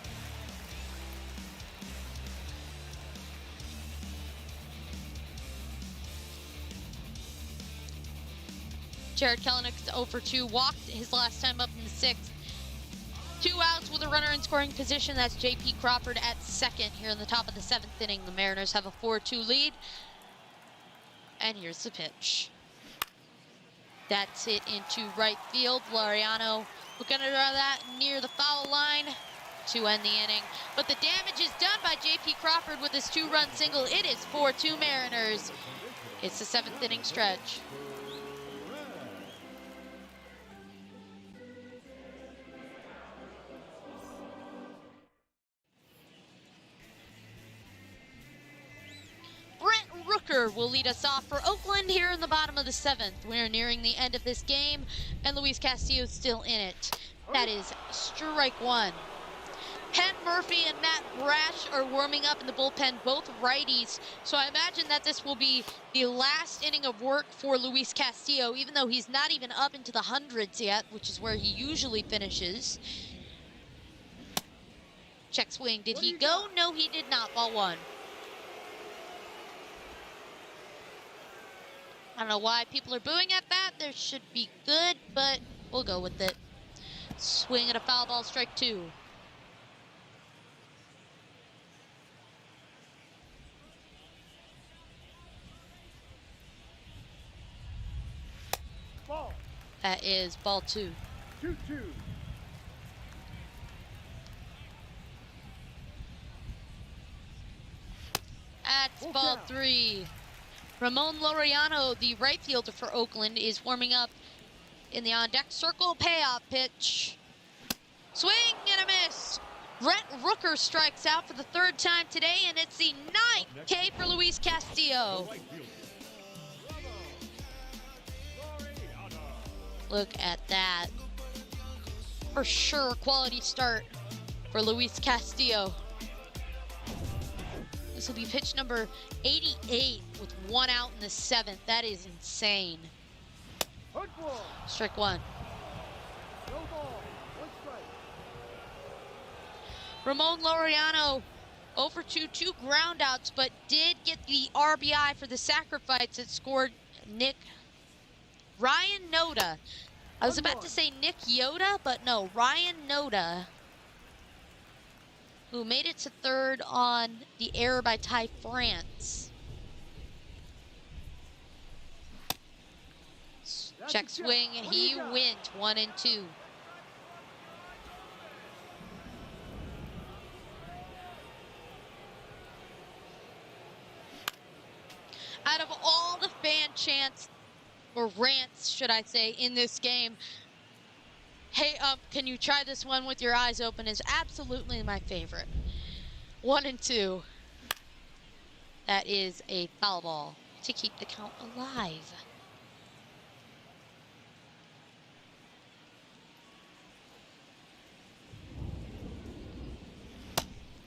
Jared Kelenic 0 for 2, walked his last time up in the 6th. 2 outs with a runner in scoring position. That's J.P. Crawford at second here in the top of the 7th inning. The Mariners have a 4-2 lead. And here's the pitch. That's hit into right field. Laureano looking at that near the foul line to end the inning. But the damage is done by J.P. Crawford with his 2-run single. It is 4-2 Mariners. It's the 7th inning stretch. Will lead us off for Oakland here in the bottom of the 7th. We're nearing the end of this game, and Luis Castillo's still in it. That is strike 1. Penn Murphy and Matt Brash are warming up in the bullpen, both righties. So I imagine that this will be the last inning of work for Luis Castillo, even though he's not even up into the hundreds yet, which is where he usually finishes. Check swing. Did he go? No, he did not. Ball 1. I don't know why people are booing at that. There should be good, but we'll go with it. Swing at a foul ball, strike 2. Ball. That is ball 2. 2-2. That's ball 3. Ramon Laureano, the right fielder for Oakland, is warming up in the on-deck circle. Payoff pitch. Swing and a miss. Brent Rooker strikes out for the 3rd time today, and it's the 9th K for Luis Castillo. Look at that. For sure, quality start for Luis Castillo. This will be pitch number 88 with 1 out in the 7th. That is insane. Strike 1. No ball. 1 strike. Ramon Laureano 0 for 2, 2 groundouts, but did get the RBI for the sacrifice that scored Ryan Noda. I was about to say Nick Yoda, but no, Ryan Noda, who made it to 3rd on the error by Ty France. Check swing, he went 1 and 2. Out of all the fan chants, or rants, should I say, in this game, hey, can you try this one with your eyes open is absolutely my favorite. 1 and 2. That is a foul ball to keep the count alive.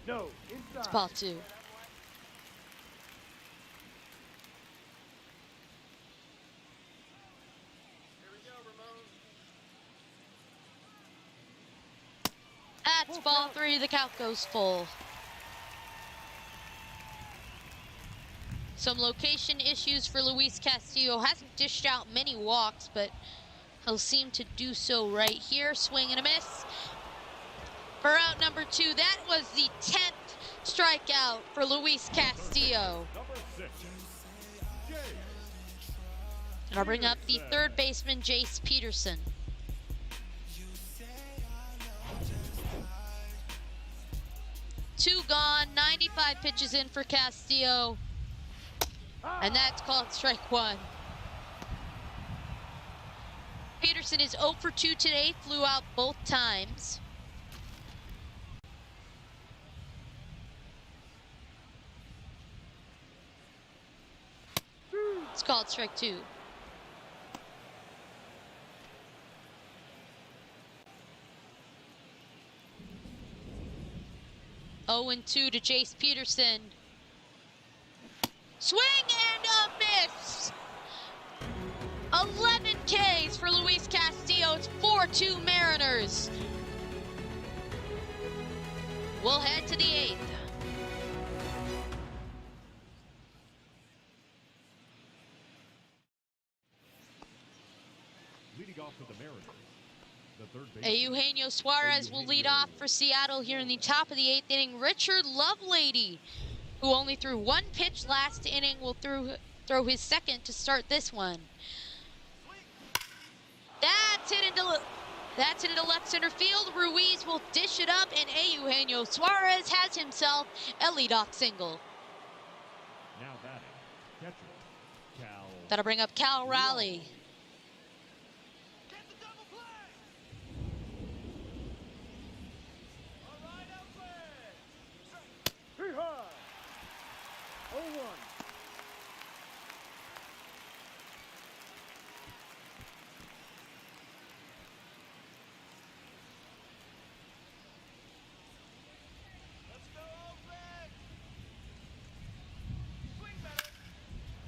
No, inside. It's ball 2. That's ball 3. The count goes full. Some location issues for Luis Castillo. Hasn't dished out many walks, but he'll seem to do so right here. Swing and a miss. For out number 2, that was the 10th strikeout for Luis Castillo. And I'll bring up the 3rd baseman, Jace Peterson. Two gone, 95 pitches in for Castillo. And that's called strike 1. Peterson is 0 for 2 today, flew out both times. It's called strike 2. Oh and 2 to Jace Peterson. Swing and a miss. 11 Ks for Luis Castillo. It's 4-2 Mariners. We'll head to the 8th. Leading off for the Mariners, the 3rd baseman, Eugenio Suarez will lead off for Seattle here in the top of the 8th inning. Richard Lovelady, who only threw 1 pitch last inning, will throw his second to start this one. That's hit into left center field. Ruiz will dish it up, and Eugenio Suarez has himself a leadoff single. Now batting, catcher, Cal. That'll bring up Cal Raleigh. Three high. 0-1.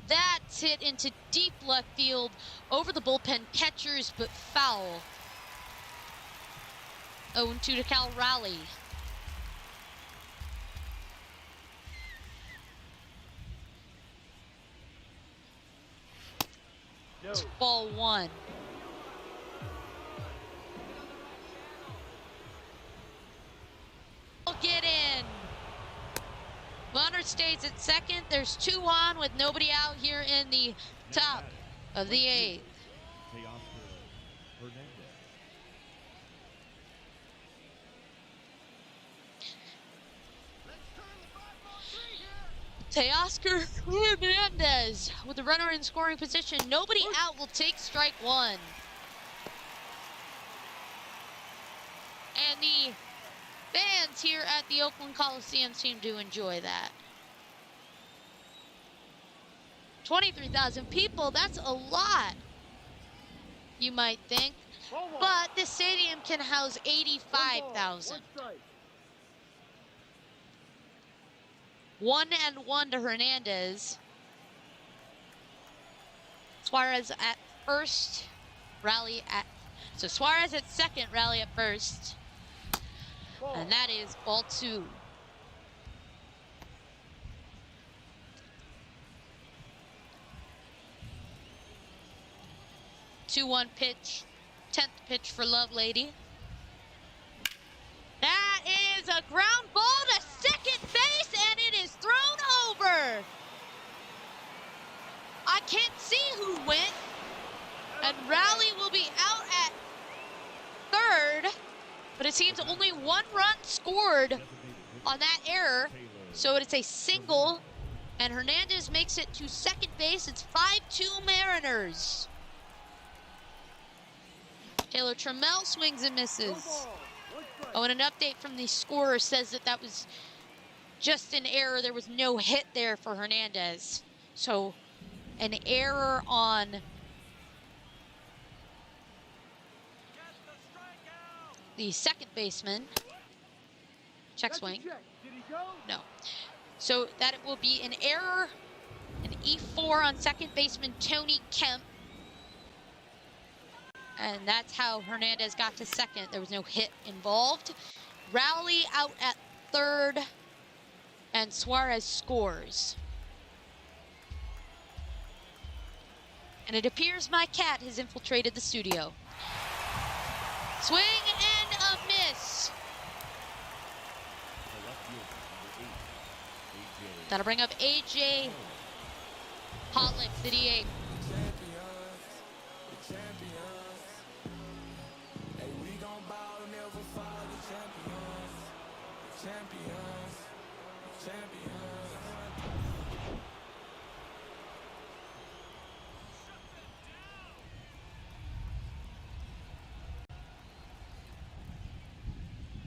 That's hit into deep left field over the bullpen catchers, but foul. 0-2 to Cal Raleigh. No. It's ball one. Get in. Runner stays at second. There's 2 on with nobody out here in the top of the 8th. Teoscar Hernandez with the runner in scoring position. Nobody out will take strike one. And the fans here at the Oakland Coliseum seem to enjoy that. 23,000 people, that's a lot, you might think. But this stadium can house 85,000. 1-1 to Hernandez. Suarez at first, Raleigh at, so Suarez at second, Raleigh at first. And that is ball 2. Two-1 pitch, 10th pitch for Lovelady. That is a ground ball to second base, and it is thrown over. I can't see who went, and Raleigh will be out at third, but it seems only 1 run scored on that error, so it's a single, and Hernandez makes it to second base. It's 5-2 Mariners. Taylor Trammell swings and misses. Oh, and an update from the scorer says that that was just an error. There was no hit there for Hernandez. So an error on the second baseman. Check swing. No. So that it will be an error, an E4 on second baseman Tony Kemp. And that's how Hernandez got to second. There was no hit involved. Raleigh out at third, and Suarez scores. And it appears my cat has infiltrated the studio. Swing and a miss. That'll bring up A.J. Pollock, the DH.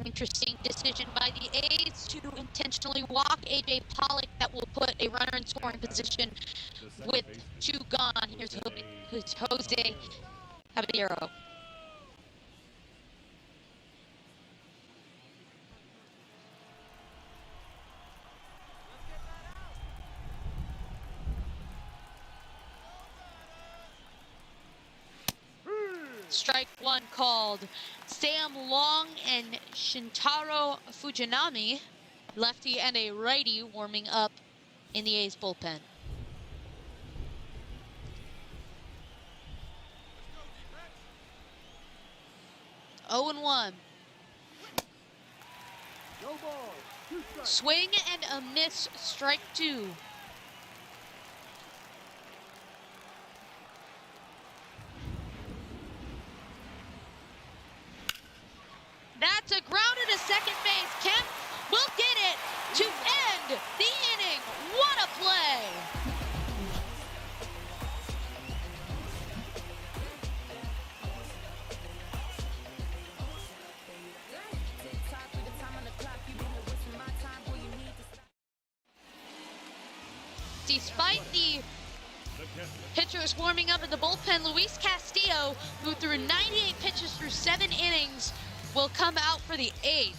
Interesting decision by the A's to intentionally walk A.J. Pollock. That will put a runner in scoring position with 2 gone. Here's Jose Caballero. Strike 1 called. Sam Long and Shintaro Fujinami, lefty and a righty, warming up in the A's bullpen. Oh and 1. No ball. 2 strikes. Swing and a miss, strike 2. the inning. What a play! Despite the pitchers warming up in the bullpen, Luis Castillo, who threw 98 pitches through 7 innings, will come out for the 8th.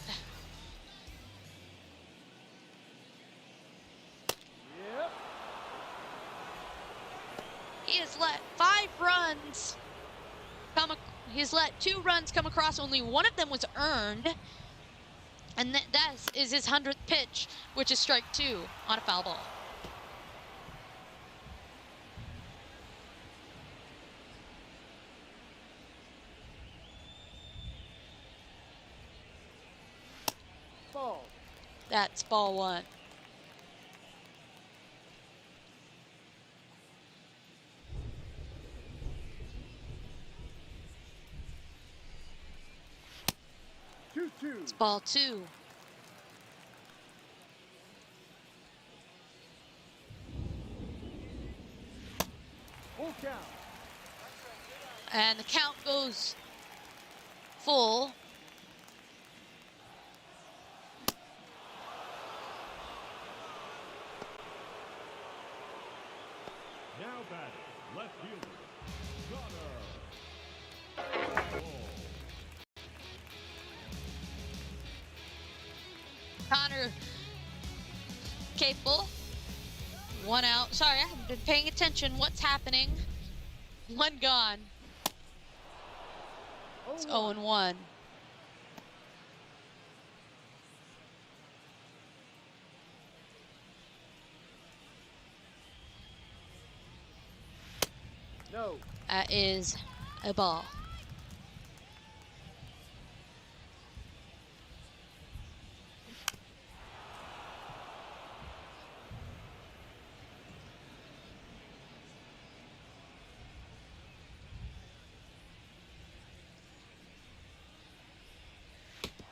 Yep. He has let 5 runs he's let 2 runs come across. Only one of them was earned. And that is his 100th pitch, which is strike 2 on a foul ball. Ball. That's ball 1. It's ball 2. Full count. And the count goes full. Now batting, left fielder, Connor capable. 1 out. Sorry, I haven't been paying attention. What's happening? 1 gone. It's 0-1. No. That is a ball.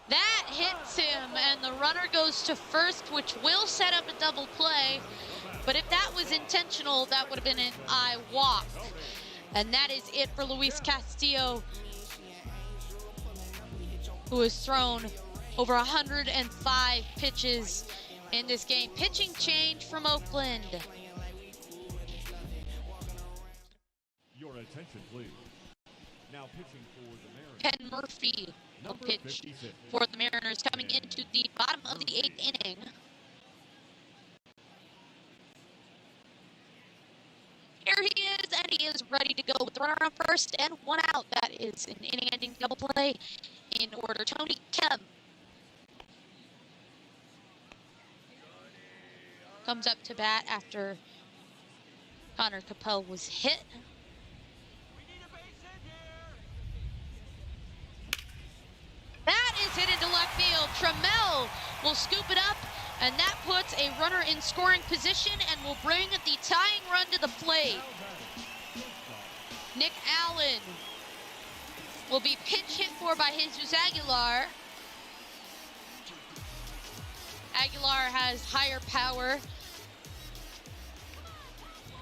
That hits him, and the runner goes to first, which will set up a double play. But if that was intentional, that would have been an I walk. And that is it for Luis Castillo, who has thrown over 105 pitches in this game. Pitching change from Oakland. Your attention, please. Now pitching for the Mariners. Ken Murphy will pitch for the Mariners coming into the bottom of the 8th inning. Here he is, and he is ready to go with the runner on first and 1 out. That is an inning-ending double play in order. Tony Kemp comes up to bat after Connor Capel was hit. That is hit into left field. Trammell will scoop it up, and that puts a runner in scoring position and will bring the tying run to the plate. Nick Allen will be pinch hit for by Jesus Aguilar. Aguilar has higher power,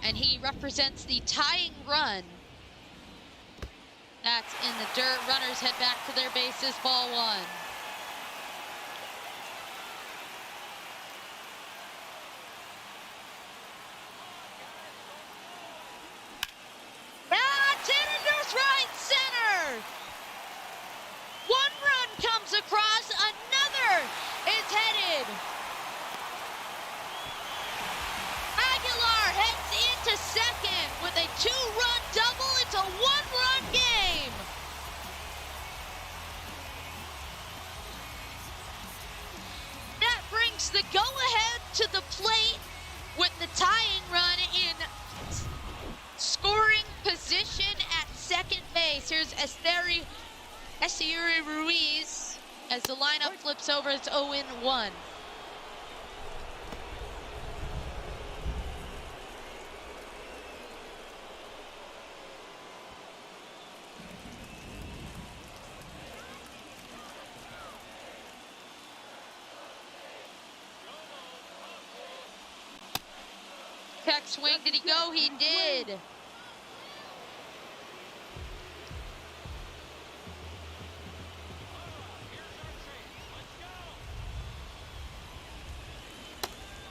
and he represents the tying run. That's in the dirt. Runners head back to their bases. Ball 1. That's hit into right center. 1 run comes across. Another is headed. Aguilar heads into second with a 2-run double. It's a 1-run game. That brings the go-ahead to the plate with the tying run in scoring position at second base. Here's Esteri Ruiz as the lineup flips over. It's 0-1. Impact swing. Did he go? He did.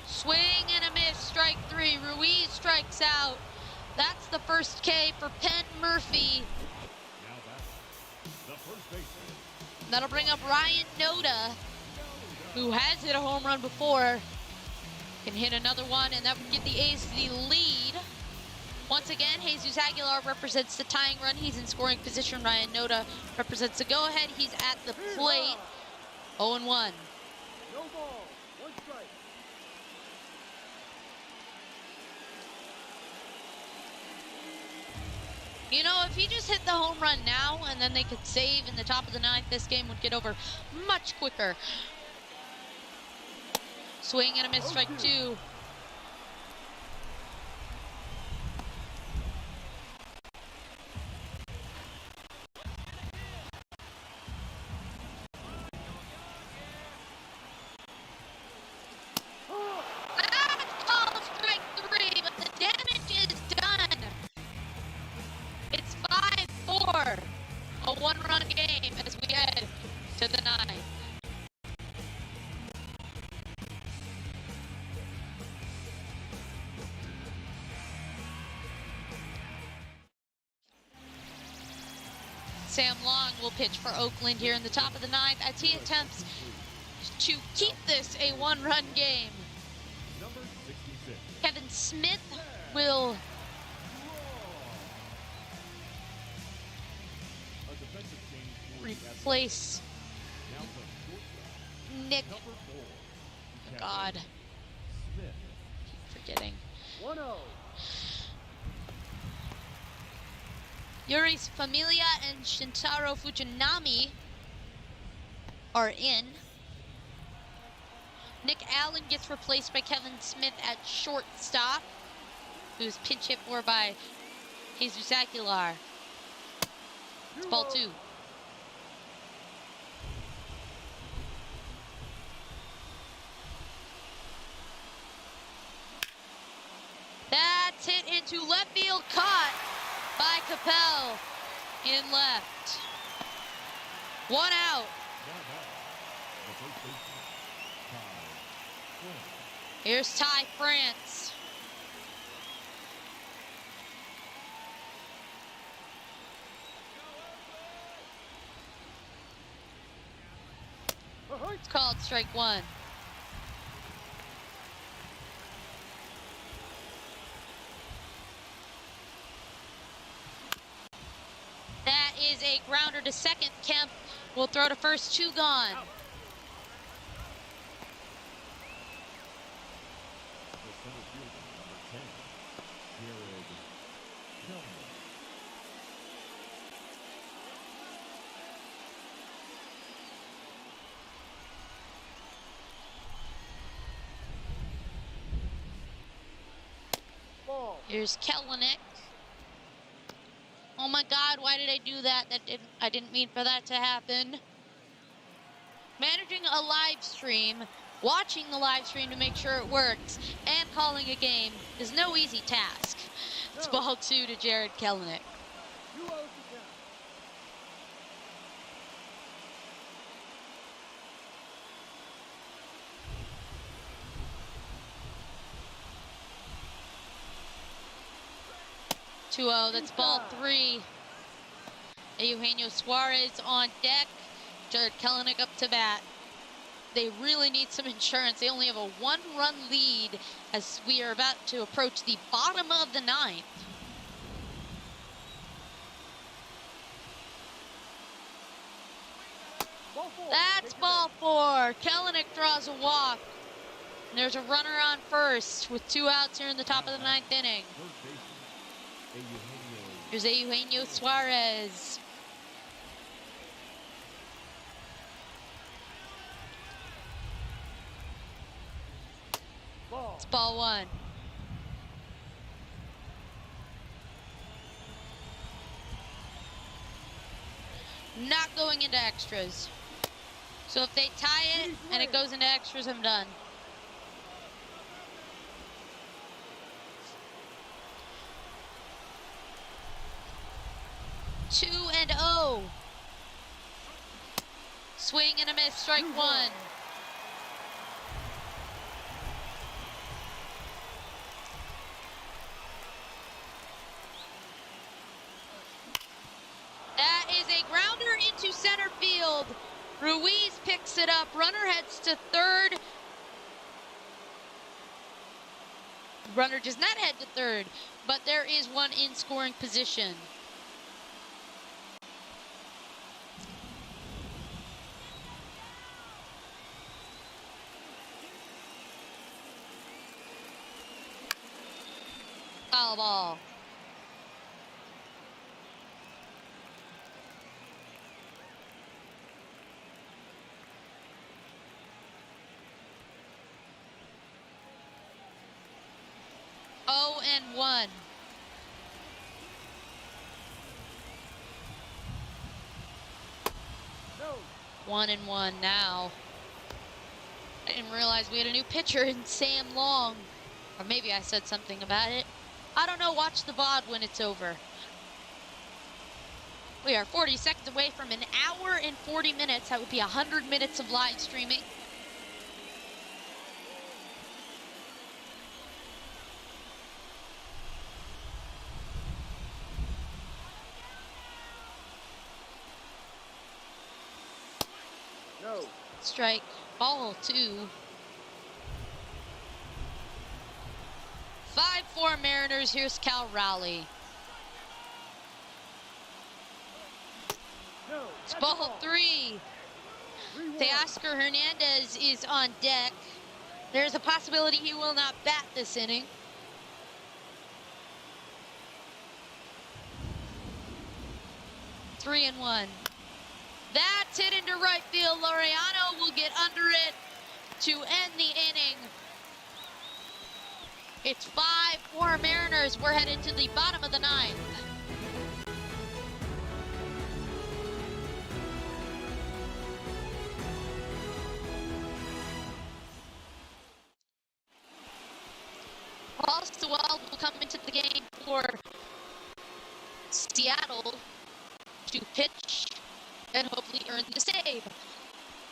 Swing and a miss. Strike 3. Ruiz strikes out. That's the first K for Penn Murphy. Now that's the first baseman. That'll bring up Ryan Noda, who has hit a home run before. Can hit another one, and that would give the A's the lead. Once again, Jesus Aguilar represents the tying run. He's in scoring position. Ryan Noda represents the go-ahead. He's at the plate. 0-1. No ball. 1 strike. You know, if he just hit the home run now and then they could save in the top of the 9th, this game would get over much quicker. Swing and a miss, strike 2. That's called strike 3, but the damage is done. It's 5-4, a 1-run game as we head to the 9th. Sam Long will pitch for Oakland here in the top of the 9th as he attempts to keep this a 1-run game. Number 66. Kevin Smith will A defensive change for the Athletics. replace Now playing shortstop. Nick. Number 4. God, Smith. keep forgetting. 1-0. Yuri's Familia and Shintaro Fujinami are in. Nick Allen gets replaced by Kevin Smith at shortstop, who's pinch hit for by Jesus Aguilar. It's ball 2. That's hit into left field, caught by Capel in left. 1 out. Now the first baseman. Ty France. Here's Ty France. It's called strike 1. That is a grounder to second. Kemp will throw to first. 2 gone. The center fielder, number 10. Jared Kelman. Ball. Here's Kellenick. Oh my God, why did I do that? I didn't mean for that to happen. Managing a live stream, watching the live stream to make sure it works, and calling a game is no easy task. It's ball 2 to Jared Kellenick. 2-0 to count. That's ball 3. Eugenio Suarez on deck. Jared Kellenick up to bat. They really need some insurance. They only have a 1-run lead as we are about to approach the bottom of the 9th. Ball 4. That's ball 4. Kellenick draws a walk. And there's a runner on first with 2 outs here in the top of the 9th inning. First baseman. Eugenio. Here's Eugenio Suarez. Ball. It's ball 1. Not going into extras. So if they tie it and it goes into extras, I'm done. 2-0. Swing and a miss, strike one. That is a grounder into center field. Ruiz picks it up. Runner heads to third. Runner does not head to third, but there is one in scoring position. Foul ball. Oh, and 1. No. 1-1 now. I didn't realize we had a new pitcher in Sam Long. Or maybe I said something about it. I don't know. Watch the VOD when it's over. We are 40 seconds away from an hour and 40 minutes. That would be 100 minutes of live streaming. No. Strike. Ball 2. 5-4 Mariners. Here's Cal Rowley. No. It's ball 3. 3-1. Teoscar Hernandez is on deck. There's a possibility he will not bat this inning. Three and 1. That's hit into right field. Laureano will get under it to end the inning. It's 5-4 Mariners. We're headed to the bottom of the 9th. Paul Stewell will come into the game for Seattle to pitch and hopefully earn the save.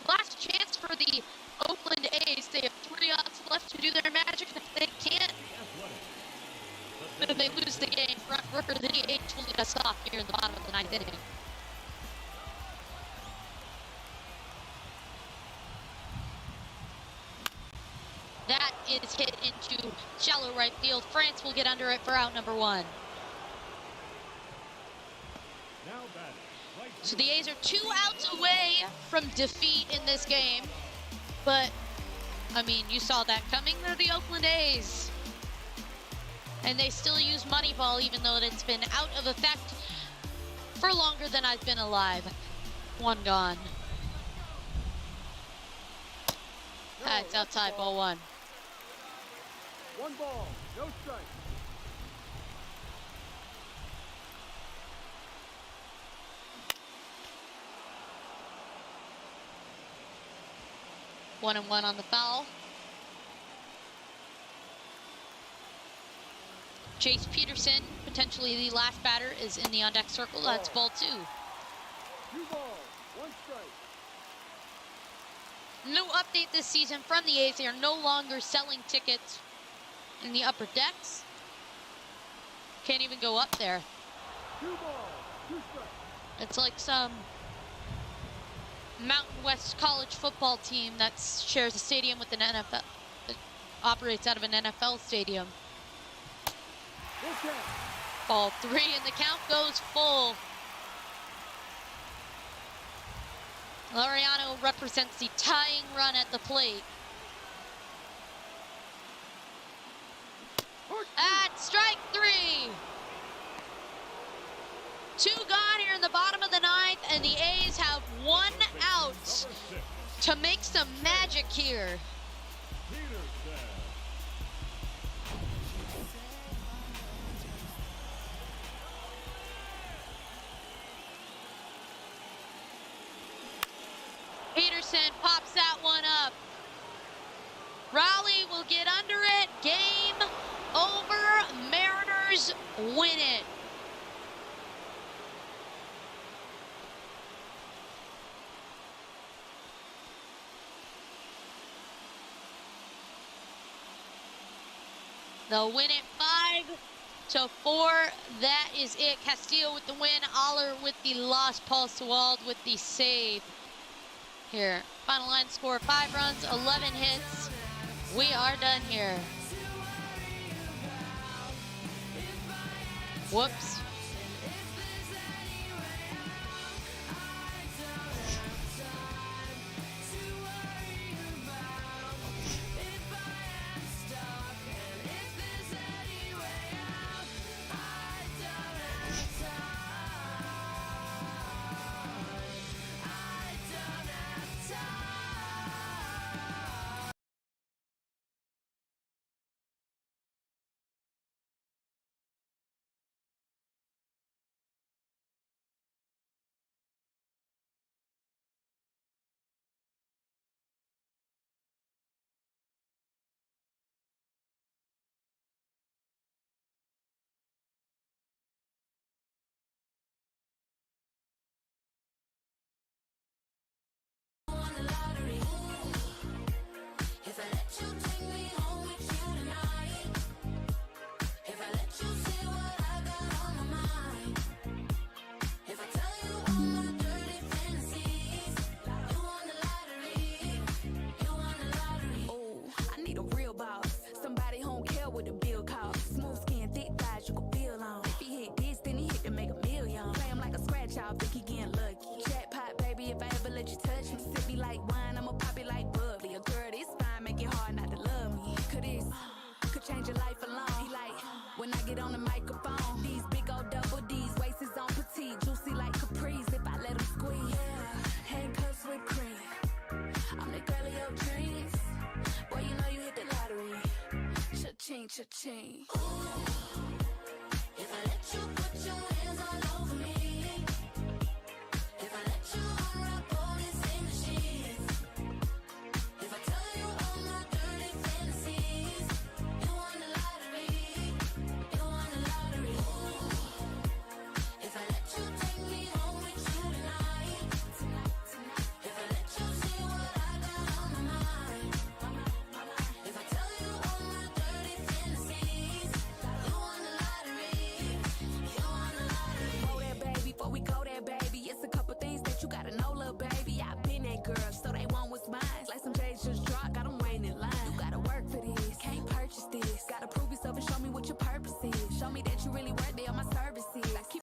Last chance for the Oakland A's. They have 3 outs left to do their magic. If they can't, then they lose the game. Front Rooker, the DH, will lead us off here in the bottom of the 9th inning. That is hit into shallow right field. France will get under it for out number 1. Now batting, right So the A's are 2 outs away from defeat in this game. But, I mean, you saw that coming. They're the Oakland A's. And they still use Moneyball even though it's been out of effect for longer than I've been alive. 1 gone. That's outside, ball 1. 1 ball. No strike. One and 1 on the foul. Chase Peterson, potentially the last batter, is in the on-deck circle. That's ball 2. 2 balls. 1 strike. No update this season from the A's. They are no longer selling tickets in the upper decks. Can't even go up there. 2 balls. 2 strikes. It's like some Mountain West college football team that shares a stadium with an NFL, that operates out of an NFL stadium. Okay. Ball 3 and the count goes full. Laureano represents the tying run at the plate. At strike 3. 2 gone here in the bottom of the 9th, and the A's have 1 out to make some magic here. Peterson. Peterson pops that one up. Rowley will get under it. Game over. Mariners win it. They'll win it 5-4. That is it. Castillo with the win. Aller with the loss. Paul Sewald with the save. Here, final line score: 5 runs, 11 hits. We are done here. Whoops. Think he getting lucky. Jackpot, baby, if I ever let you touch me. Sip me like wine, I'ma pop it like bubbly. A girl this fine, make it hard not to love me. Could change your life alone. He like, when I get on the microphone. These big old double D's, waist is on petite. Juicy like Capri's if I let him squeeze. Yeah, handcuffs with cream. I'm the girl of your dreams. Boy, you know you hit the lottery. Cha-ching, cha-ching. Ooh, if I let you put your